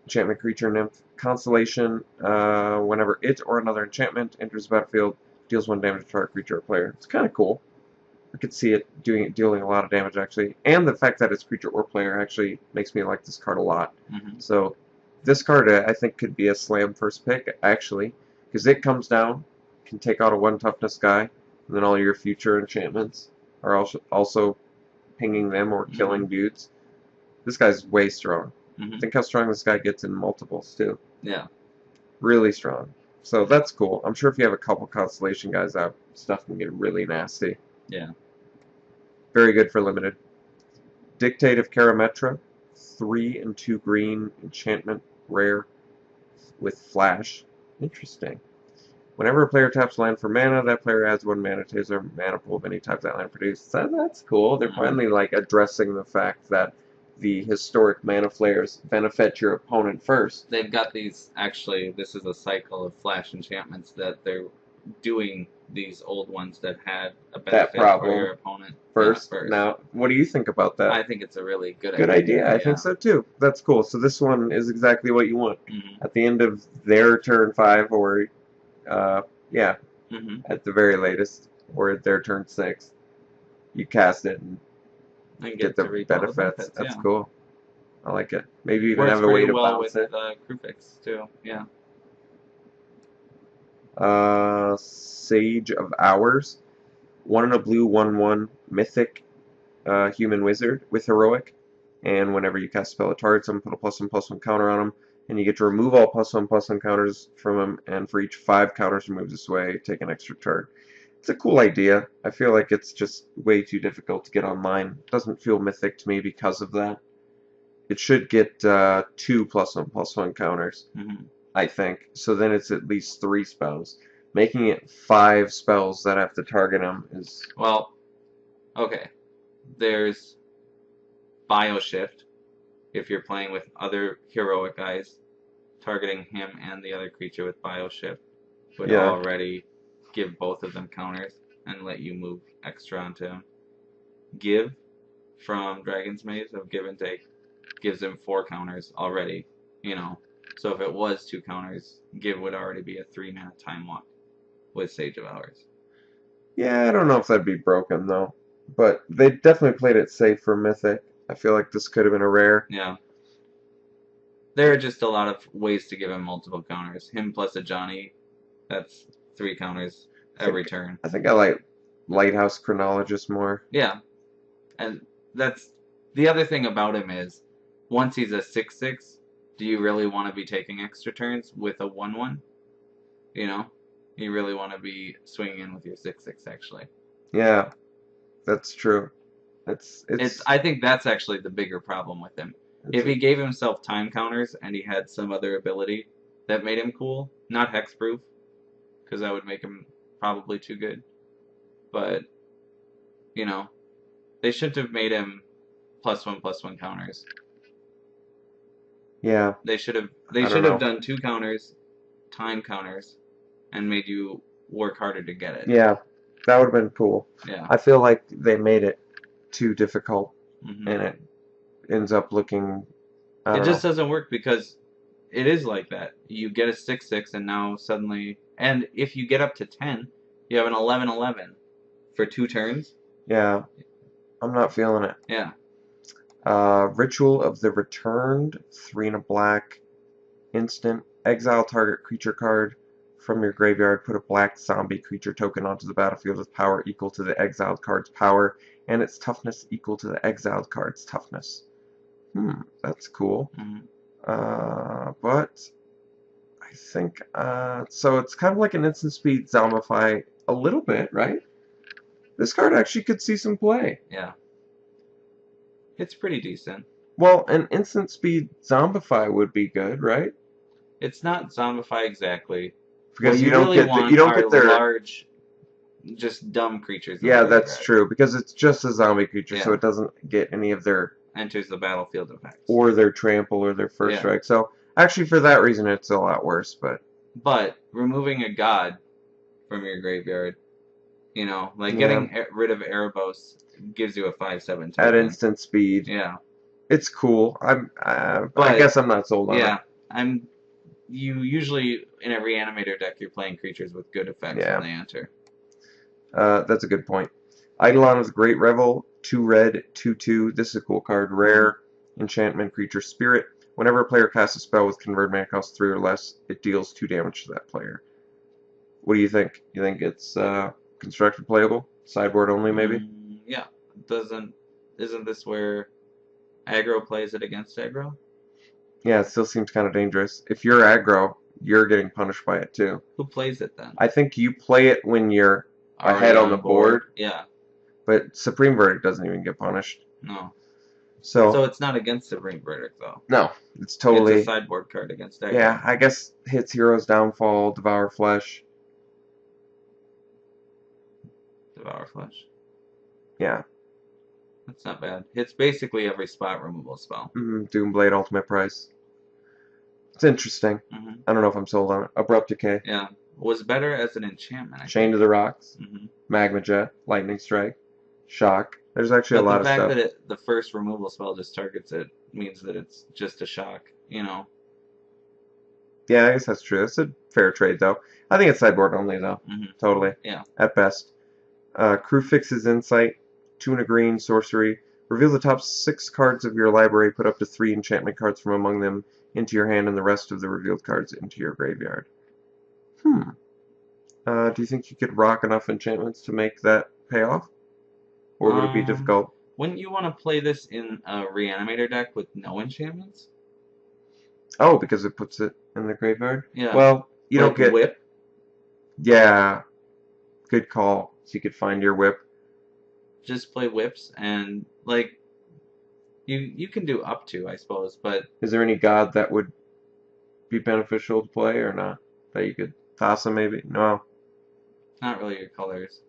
Enchantment creature nymph. Constellation, whenever it or another enchantment enters the battlefield, deals 1 damage to target creature or player. It's kind of cool. I could see it dealing a lot of damage, actually. And the fact that it's creature or player actually makes me like this card a lot. Mm-hmm. So this card, I think, could be a slam first pick, actually. Because it comes down, can take out a 1 toughness guy, and then all your future enchantments are also pinging them or killing dudes. This guy's way strong. Think how strong this guy gets in multiples, too. Yeah. Really strong. So that's cool. I'm sure if you have a couple Constellation guys out, stuff can get really nasty. Yeah. Very good for limited. Dictate of Karametra, 3 and 2 green, enchantment, rare, with flash. Interesting. Whenever a player taps land for mana, that player adds 1 mana to his or mana pool of any type that land produced. So that's cool. They're finally like addressing the fact that the historic mana flares benefit your opponent first. They've got these, actually, this is a cycle of flash enchantments that they're doing these old ones that had a benefit for your opponent first. Now, what do you think about that? I think it's a really good idea. I think so too. That's cool. So this one is exactly what you want. At the end of their turn 5 or, at the very latest, or at their turn 6. you cast it and And get the to reap all the benefits. That's yeah. cool. I like it. Maybe even Works have a way pretty to well bounce with it. Krufix too. Yeah. Sage of Hours. 1 and a blue, 1/1 mythic human wizard with heroic. And whenever you cast a spell at target, someone put a +1/+1 counter on him. And you get to remove all +1/+1 counters from him. And for each 5 counters removed this way, take an extra turn. It's a cool idea. I feel like it's just way too difficult to get online. It doesn't feel mythic to me because of that. It should get 2 +1/+1 counters, I think. So then it's at least 3 spells. Making it 5 spells that have to target him is... Well, okay. There's Bioshift. If you're playing with other heroic guys, targeting him and the other creature with Bioshift would already give both of them counters and let you move extra onto him. Give from Dragon's Maze of Give and Take gives him 4 counters already, you know. So if it was 2 counters, Give would already be a 3-mana Time Walk with Sage of Hours. Yeah, I don't know if that'd be broken, though. But they definitely played it safe for Mythic. I feel like this could have been a rare. Yeah. There are just a lot of ways to give him multiple counters. Him plus a Johnny, that's 3 counters every turn. I think I like Lighthouse Chronologist more. Yeah. And that's... The other thing about him is, once he's a 6/6, do you really want to be taking extra turns with a 1/1? You know? You really want to be swinging in with your 6/6, actually. Yeah, that's true. It's I think that's actually the bigger problem with him. If he gave himself time counters and he had some other ability that made him cool, not hexproof, because that would make him probably too good. But, you know, they shouldn't have made him +1/+1 counters. Yeah. They should have done 2 counters, time counters, and made you work harder to get it. Yeah, that would have been cool. Yeah. I feel like they made it too difficult, Mm-hmm. and it ends up looking... It just doesn't work because it is like that. You get a 6/6 and now suddenly... And if you get up to 10, you have an 11/11 for 2 turns. Yeah, I'm not feeling it. Yeah. Ritual of the Returned, 3 and a black, instant. Exile target creature card from your graveyard. Put a black zombie creature token onto the battlefield with power equal to the exiled card's power, and its toughness equal to the exiled card's toughness. That's cool. But I think so it's kind of like an instant speed zombify a little bit, right? This card actually could see some play. Yeah. It's pretty decent. Well, an instant speed zombify would be good, right? It's not zombify exactly. Because you don't really get their large, just dumb creatures. Yeah, that's true. Because it's just a zombie creature, so Yeah. it doesn't get any of their Enters the battlefield effects. or their trample or their first Yeah. strike. So actually, for that reason, it's a lot worse. But removing a god from your graveyard, you know, like getting rid of Erebos gives you a 5/7 token. At instant speed, Yeah. it's cool. But I But- guess I'm not sold on it. Yeah. You usually, in a reanimator deck, you're playing creatures with good effects when they enter. That's a good point. Eidolon of the Great Revel, 2 red, 2/2. This is a cool card. Rare, enchantment, creature, spirit. Whenever a player casts a spell with convert mana cost 3 or less, it deals 2 damage to that player. What do you think? You think it's constructed playable? Sideboard only, maybe? Yeah. Isn't this where aggro plays it against aggro? Yeah, it still seems kind of dangerous. If you're aggro, you're getting punished by it too. Who plays it then? I think you play it when you're ahead on the board. Yeah. But Supreme Verdict doesn't even get punished. No. So it's not against Supreme Verdict, though. No, it's totally... It's a sideboard card against aggro. Yeah, I guess hits Hero's Downfall, Devour Flesh. Devour Flesh. Yeah. That's not bad. It's basically every spot removal spell. Doomblade, Ultimate Price. It's interesting. I don't know if I'm sold on it. Abrupt Decay. Yeah. Was better as an enchantment. Chain to the Rocks. Magma Jet. Lightning Strike. Shock. There's actually a lot of stuff. The fact that the first removal spell just targets it means that it's just a shock, you know? Yeah, I guess that's true. That's a fair trade, though. I think it's sideboard only, though. Totally. Yeah. At best. Crew Fix's Insight. 2 and a green, sorcery. Reveal the top 6 cards of your library, put up to 3 enchantment cards from among them into your hand and the rest of the revealed cards into your graveyard. Do you think you could rock enough enchantments to make that pay off? Or would it be difficult? Wouldn't you want to play this in a Reanimator deck with no enchantments? Oh, because it puts it in the graveyard? Yeah. Well, you don't get... Whip? Yeah. Good call. So you could find your whip. Just play whips and, like, you can do up to, I suppose, but... Is there any god that would be beneficial to play or not? That you could toss them maybe? No. Not really your colors.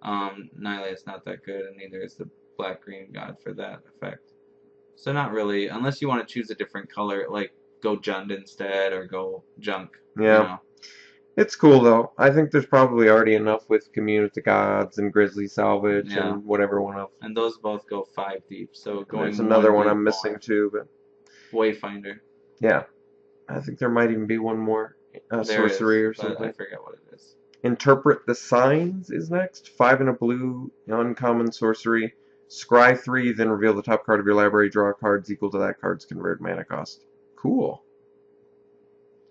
Nylea's not that good, and neither is the black-green god for that effect. So not really, unless you want to choose a different color, like go Jund instead, or go Junk. Yeah. You know. It's cool, though. I think there's probably already enough with Commune with the Gods and Grizzly Salvage and whatever one else. And those both go 5 deep, so going There's another one I'm deep missing, more. too, but... Wayfinder. Yeah. I think there might even be one more sorcery or something. I forget what it is. Interpret the Signs is next. 5 and a blue, uncommon sorcery. Scry 3, then reveal the top card of your library. Draw cards equal to that card's converted mana cost. Cool.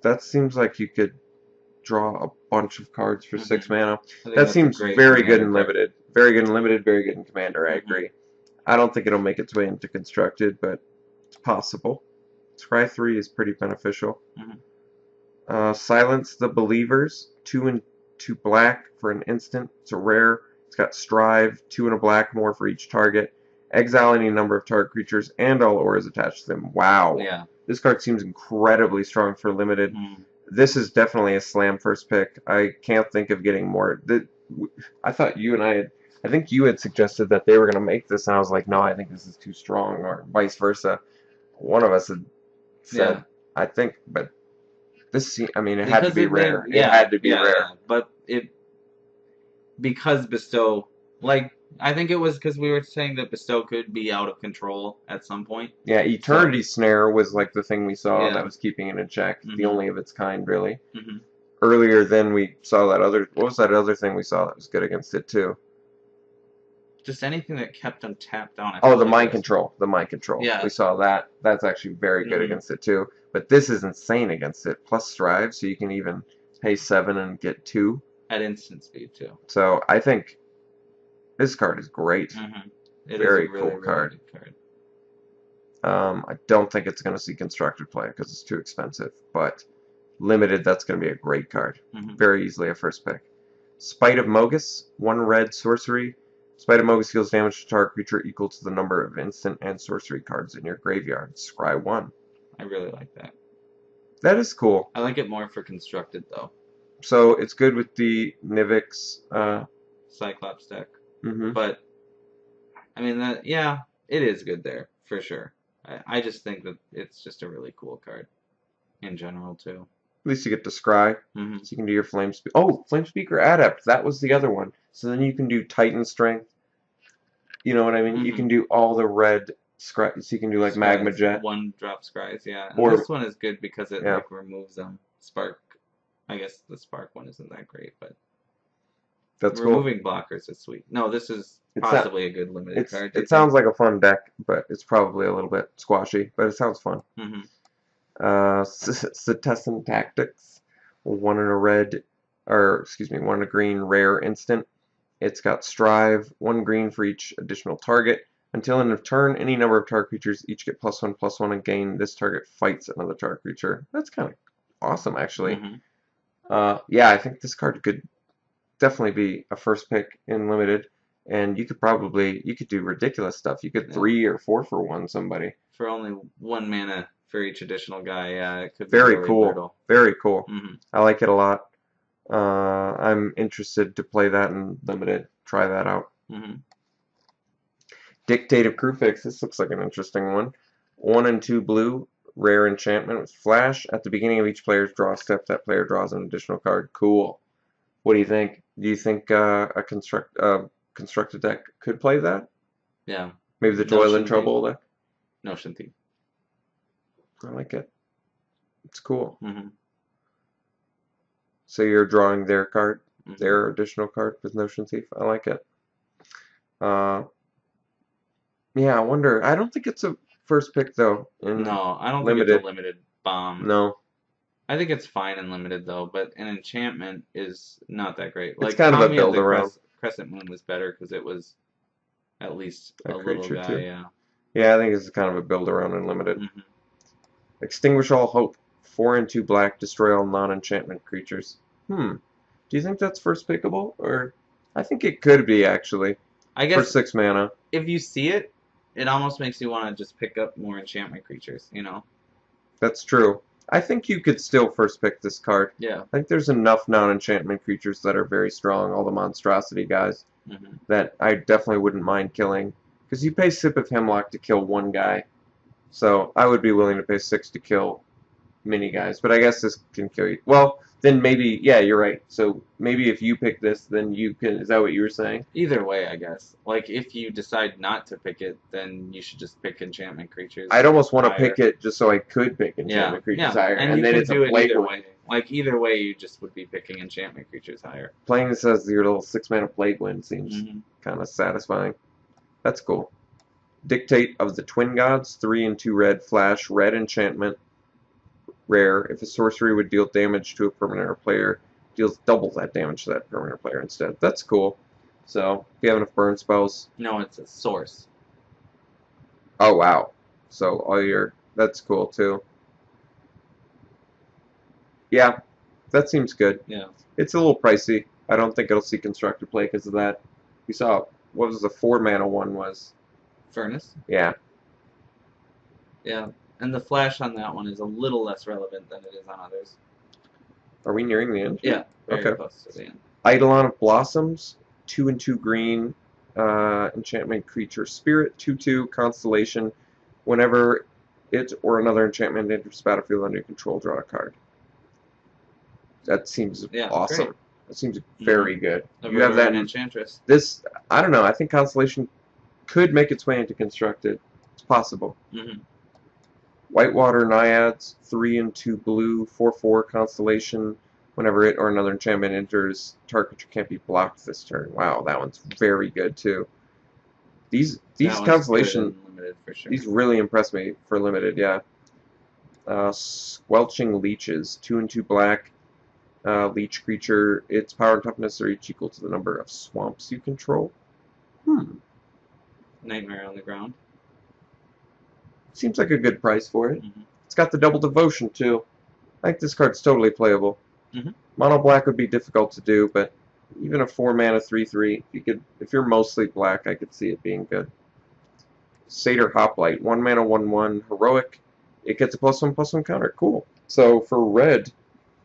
That seems like you could draw a bunch of cards for 6 mana. That seems very good in limited. Very good in limited, very good in commander, I agree. I don't think it'll make its way into constructed, but it's possible. Scry 3 is pretty beneficial. Silence the Believers, 2 and 2 black for an instant. It's a rare. It's got Strive, 2 and a black, more for each target. Exile any number of target creatures and all auras attached to them. Wow. Yeah. This card seems incredibly strong for limited. This is definitely a slam first pick. I can't think of getting more. I thought you and I think you had suggested that they were going to make this, and I was like, no, I think this is too strong, or vice versa. One of us had said, I think, but this, I mean, it had to be rare. It had to be rare. But because Bestow, like, I think it was because we were saying that Bestow could be out of control at some point. Yeah, Eternity Snare was like the thing we saw that was keeping it in check. The only of its kind, really. Earlier then we saw that other... What was that other thing we saw that was good against it, too? Just anything that kept them tapped down. Oh, the Mind Control. The Mind Control. Yeah. We saw that. That's actually very good against it, too. But this is insane against it. Plus Strive, so you can even pay 7 and get 2. At instant speed, too. So, I think... This card is great. Very cool card. I don't think it's going to see constructed play because it's too expensive, but limited, that's going to be a great card. Very easily a first pick. Spite of Mogus, 1 red sorcery. Spite of Mogus deals damage to target creature equal to the number of instant and sorcery cards in your graveyard. Scry 1. I really like that. That is cool. I like it more for constructed, though. So it's good with the Nivix Cyclops deck. But, I mean, it is good there, for sure. I just think that it's just a really cool card in general, too. At least you get to scry, so you can do your Flame Speaker. Oh, Flame Speaker Adept, that was the other one. So then you can do Titan Strength. You know what I mean? You can do all the red scry, so you can do like Magma Jet. 1-drop scries, yeah. And this one is good because it like removes them. Spark. I guess the Spark one isn't that great, but... That's removing blockers is sweet. No, this is possibly a good limited card. It sounds like a fun deck, but it's probably a little bit squashy, but it sounds fun. Cetizen Tactics, 1 and a red, or excuse me, 1 and a green rare instant. It's got Strive, 1 green for each additional target. Until end of turn, any number of target creatures each get +1/+1 and gain. This target fights another target creature. That's kind of awesome, actually. Yeah, I think this card could definitely be a first pick in limited, and you could do ridiculous stuff. You could 3 or 4 for 1 somebody for only 1 mana for each additional guy. Yeah, it could be very really cool. brutal. Very cool. I like it a lot. I'm interested to play that in limited. Try that out. Dictate of Crewfix. This looks like an interesting one. 1 and 2 blue, rare enchantment with flash. At the beginning of each player's draw step, that player draws an additional card. Cool. What do you think? Do you think a constructed deck could play that? Yeah. Maybe the Toil and Trouble deck? Notion Thief. I like it. It's cool. So you're drawing their card, their additional card with Notion Thief. I like it. Yeah, I wonder. I don't think it's a first pick though in No, I don't think limited. it's a limited bomb. No, I think it's fine in limited though, but an enchantment is not that great. it's Like kind of a Tommy of build the around Crescent Moon was better because it was at least a a little creature guy. too. Yeah. Yeah, I think it's kind of a build around in limited. Hmm. Extinguish all hope. 4 and 2 black. Destroy all non-enchantment creatures. Do you think that's first pickable, or I think it could be actually I for guess 6 mana. if you see it, it almost makes you want to just pick up more enchantment creatures. That's true. I think you could still first pick this card. Yeah. I think there's enough non-enchantment creatures that are very strong, all the monstrosity guys, Hmm. that I definitely wouldn't mind killing. Because you pay Sip of Hemlock to kill one guy, so I would be willing to pay 6 to kill mini guys. But I guess this can kill you. Well, then maybe, yeah, you're right. So maybe if you pick this, then you can. Is that what you were saying? Either way, I guess. Like if you decide not to pick it, then you should just pick enchantment creatures. I'd almost want to higher. pick it just so I could pick Yeah, enchantment creatures yeah, higher, and and you then can it's do a it either plague. way. Like either way, you just would be picking enchantment creatures higher. Playing this as your little 6-mana plague wind seems Hmm. kind of satisfying. That's cool. Dictate of the Twin Gods, 3 and 2 red, flash, red enchantment, rare. If a sorcery would deal damage to a permanent or player, deals double that damage to that permanent player instead. That's cool. So, if you have enough burn spells. No, it's a source. Oh, wow. So, all your. That's cool too. Yeah, that seems good. Yeah. It's a little pricey. I don't think it'll see constructed play because of that. We saw. What was the 4-mana one was? Furnace. Yeah. Yeah. And the flash on that one is a little less relevant than it is on others. Are we nearing the end? Yeah. Very Okay. close to the end. Eidolon of Blossoms, 2 and 2 green, enchantment creature spirit, 2/2 constellation. Whenever it or another enchantment enters the battlefield under your control, draw a card. That seems awesome. Great. That seems very good. A You have that Reverend in Enchantress. this. I don't know. I think constellation could make its way into constructed. It's possible. Hmm. Whitewater Naiads, 3 and 2 blue, 4/4 constellation. Whenever it or another enchantment enters, target creature can't be blocked this turn. Wow, that one's very good too. These That one's constellation, good and limited for sure. these really impress me for limited. Yeah. Squelching Leeches, 2 and 2 black. Leech creature. Its power and toughness are each equal to the number of swamps you control. Nightmare on the Ground. Seems like a good price for it. Hmm. It's got the double devotion too. I think this card's totally playable. Hmm. Mono black would be difficult to do, but even a 4-mana 3/3, if you're mostly black, I could see it being good. Satyr Hoplite, 1-mana 1/1 heroic. It gets a +1/+1 counter. Cool. So for red,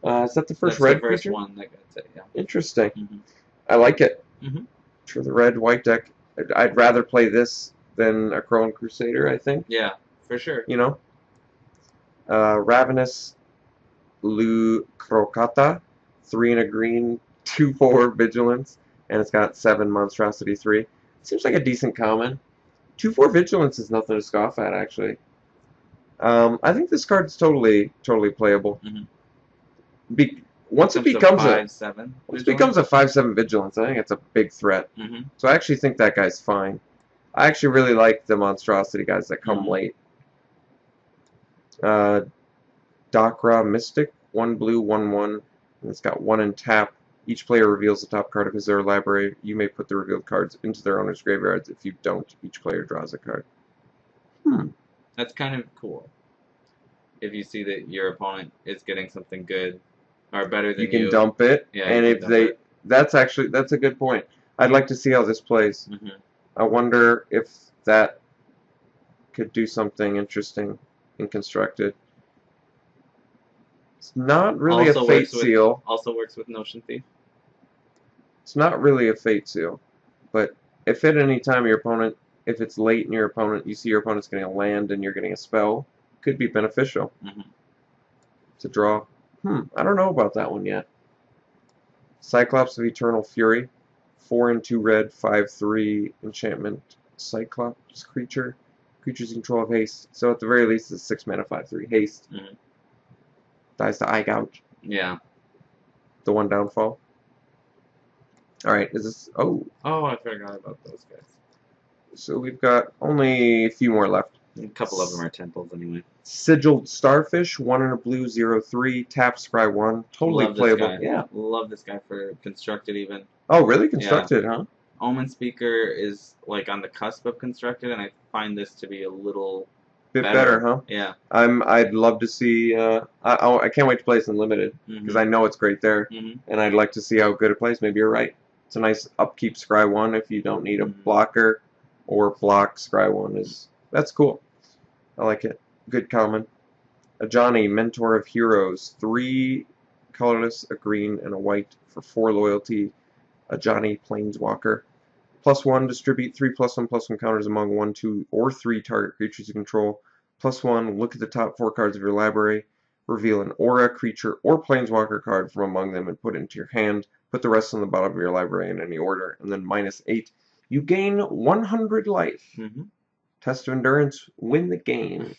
is that the first That's red the first creature? one that gets it. Yeah. Interesting. Hmm. I like it. Hmm. For the red-white deck, I'd rather play this than a Crone Crusader, I think. Yeah, for sure. You know? Ravenous Lu Crocata, 3 and a green, 2/4 vigilance, and it's got 7 monstrosity 3. Seems like a decent common. 2/4 vigilance is nothing to scoff at, actually. I think this card's totally playable. Mhm. Once it becomes a 5/7. once it becomes a 5/7 vigilance, I think it's a big threat. Hmm. So I actually think that guy's fine. I actually really like the monstrosity guys that come late. Dakra Mystic, 1 blue, 1/1, and it's got 1 in tap. Each player reveals the top card of his or her library. You may put the revealed cards into their owner's graveyards. If you don't, each player draws a card. That's kind of cool. If you see that your opponent is getting something good or better than You can dump it, Yeah, and you if can they, dump that's a good point. I'd like to see how this plays. Hmm. I wonder if that could do something interesting in constructed. It's not really a fate seal. Also works with Notion Thief. It's not really a fate seal, but if at any time your opponent, if it's late in your opponent, you see your opponent's getting a land and you're getting a spell, could be beneficial to draw. I don't know about that one yet. Cyclops of Eternal Fury, 4 and 2 red, 5/3 enchantment. Cyclops creature, creatures in control of haste. So at the very least, it's 6-mana 5/3 haste. Dies to eye gouge. Yeah. The one downfall. All right, is this? Oh, Oh, I forgot about those guys. So we've got only a few more left. A couple of them are temples anyway. Sigiled Starfish, 1 in a blue, 0/3, tap, scry 1. Totally Love this playable. guy. Yeah. Love this guy for constructed even. Oh, really? Constructed, huh? Omen Speaker is like on the cusp of constructed, and I find this to be a little Bit better, huh? Yeah. I'd love to see. I can't wait to play this in limited because I know it's great there, and I'd like to see how good it plays. Maybe you're right. It's a nice upkeep scry 1 if you don't need a blocker, or block scry 1 that's cool. I like it. Good common. A Johnny, Mentor of Heroes, 3 colorless, a green, and a white for 4 loyalty. A Johnny Planeswalker. +1, distribute 3 +1/+1 counters among 1, 2, or 3 target creatures you control. +1, look at the top 4 cards of your library. Reveal an aura, creature, or planeswalker card from among them and put it into your hand. Put the rest on the bottom of your library in any order. And then -8, you gain 100 life. Test of endurance, win the game.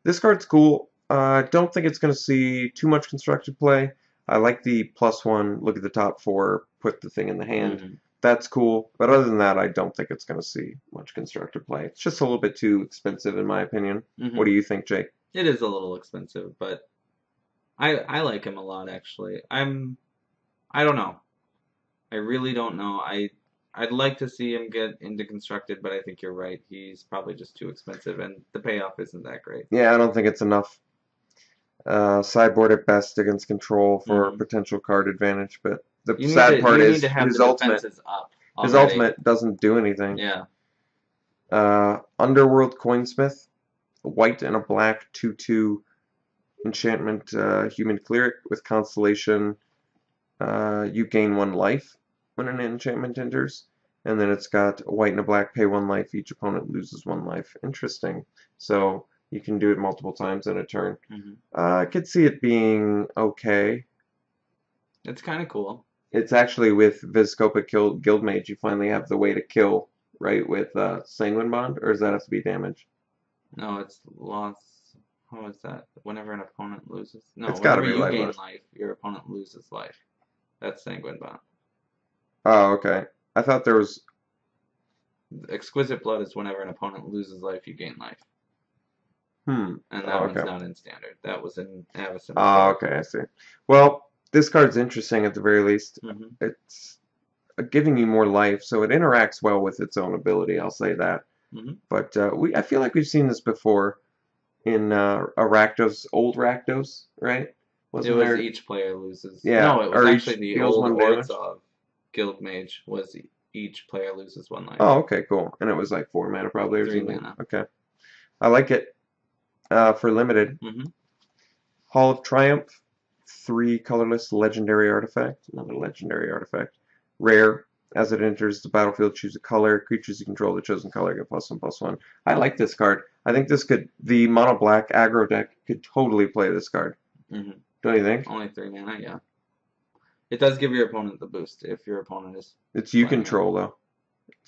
This card's cool. I don't think it's going to see too much constructed play. I like the +1, look at the top 4, put the thing in the hand. That's cool, but other than that, I don't think it's going to see much constructive play. It's just a little bit too expensive, in my opinion. What do you think, Jake? It is a little expensive, but I like him a lot, actually. I don't know. I really don't know. I'd like to see him get into constructed, but I think you're right. He's probably just too expensive, and the payoff isn't that great. Yeah, I don't think it's enough. Sideboard at best against control for potential card advantage, but the sad part is his ultimate doesn't do anything. Yeah. Underworld Coinsmith, a white and a black 2/2 enchantment human cleric with constellation. You gain 1 life when an enchantment enters, and then it's got a white and a black, pay 1 life. Each opponent loses 1 life. Interesting. So you can do it multiple times in a turn. I could see it being okay. It's kind of cool. It's actually with Vizkopa Guildmage, you finally have the way to kill, right, with Sanguine Bond, or does that have to be damage? No, it's loss. How is that? Whenever an opponent loses. No, it's gotta whenever be you gain life, your opponent loses life. That's Sanguine Bond. Oh, okay. I thought there was... Exquisite Blood is whenever an opponent loses life, you gain life. And that one's not in standard. That was in Avacyn. Oh, okay, I see. Well, this card's interesting at the very least. It's giving you more life, so it interacts well with its own ability, I'll say that. But I feel like we've seen this before in Rakdos, old Rakdos, right? Wasn't it was each player loses. Yeah. No, it was actually the old Orzhov Guildmage was each player loses 1 life. Oh, okay, cool. And it was like 4 mana probably or 3 something. mana. Okay. I like it. For limited. Hall of Triumph, 3 colorless legendary artifact. Another legendary artifact. Rare. As it enters the battlefield, choose a color. Creatures you control the chosen color get +1/+1. I like this card. I think this the mono black aggro deck could totally play this card. Don't you think? Only 3 mana, yeah. It does give your opponent the boost if your opponent is. It's you control though.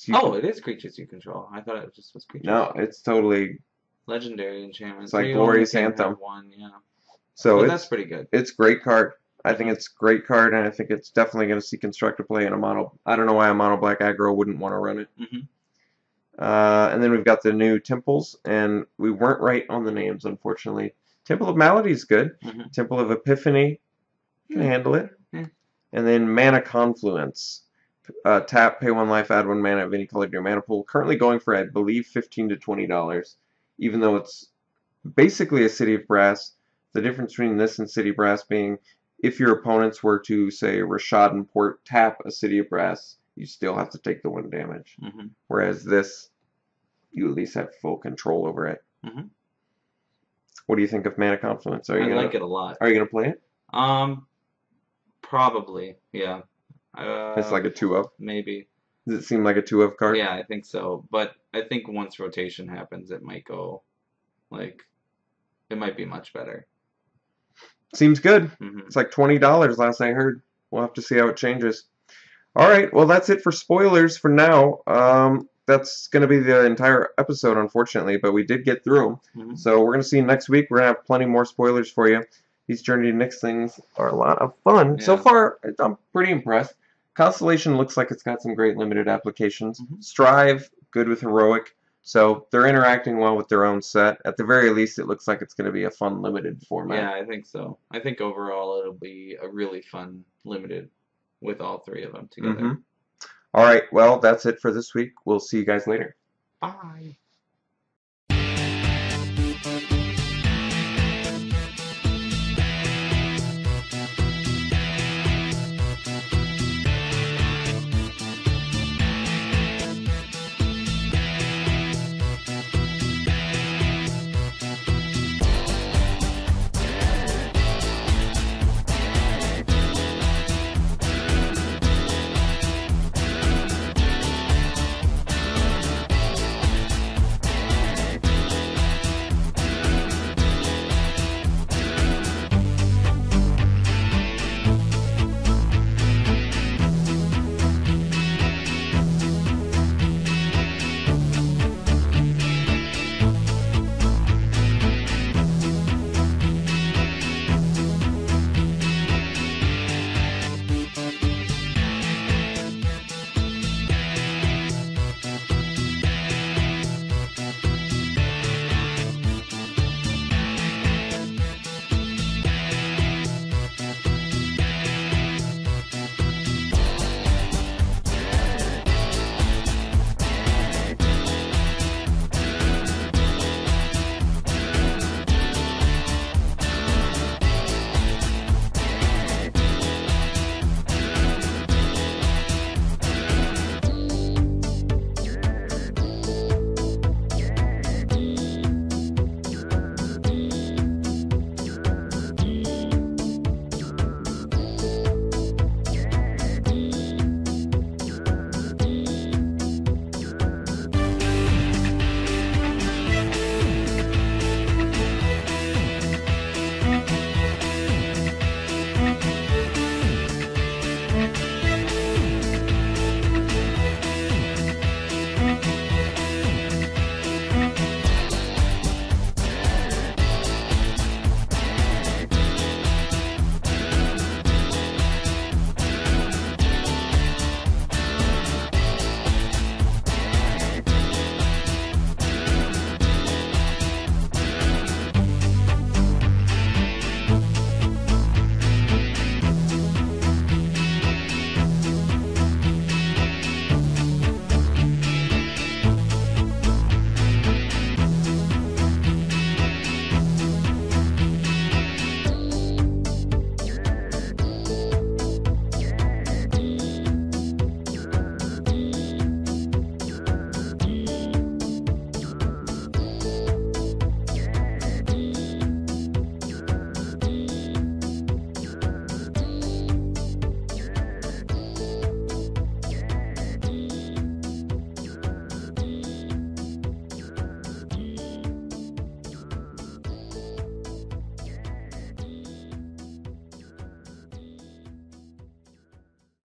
It is creatures you control. I thought it just was creatures. No, it's totally legendary enchantment. It's like Glorious Anthem. 1, yeah. So that's pretty good. It's a great card. I think it's a great card, and I think it's definitely going to see constructive play in a mono. I don't know why a mono black aggro wouldn't want to run it. And then we've got the new Temples, and we weren't right on the names, unfortunately. Temple of Malady is good. Temple of Epiphany can handle it. And then Mana Confluence. Tap, pay 1 life, add 1 mana of any color to your mana pool. Currently going for, I believe, $15 to $20, even though it's basically a City of Brass. The difference between this and City of Brass being if your opponents were to, say, Rashad and Port tap a City of Brass, you still have to take the 1 damage. Whereas this, you at least have full control over it. What do you think of Mana Confluence? I like it a lot. Are you going to play it? Probably, yeah. It's like a 2-of? Maybe. Does it seem like a 2-of card? Yeah, I think so. But I think once rotation happens, it might go, it might be much better. Seems good. It's like $20 last I heard. We'll have to see how it changes. All right, well, that's it for spoilers for now. That's going to be the entire episode, unfortunately, but we did get through them. So we're going to see you next week. We're going to have plenty more spoilers for you. These Journey to Nyx things are a lot of fun. So far, I'm pretty impressed. Constellation looks like it's got some great limited applications. Strive good with heroic. So they're interacting well with their own set. At the very least, it looks like it's going to be a fun limited format. Yeah, I think so. I think overall it'll be a really fun limited with all three of them together. All right, well, that's it for this week. We'll see you guys later. Bye.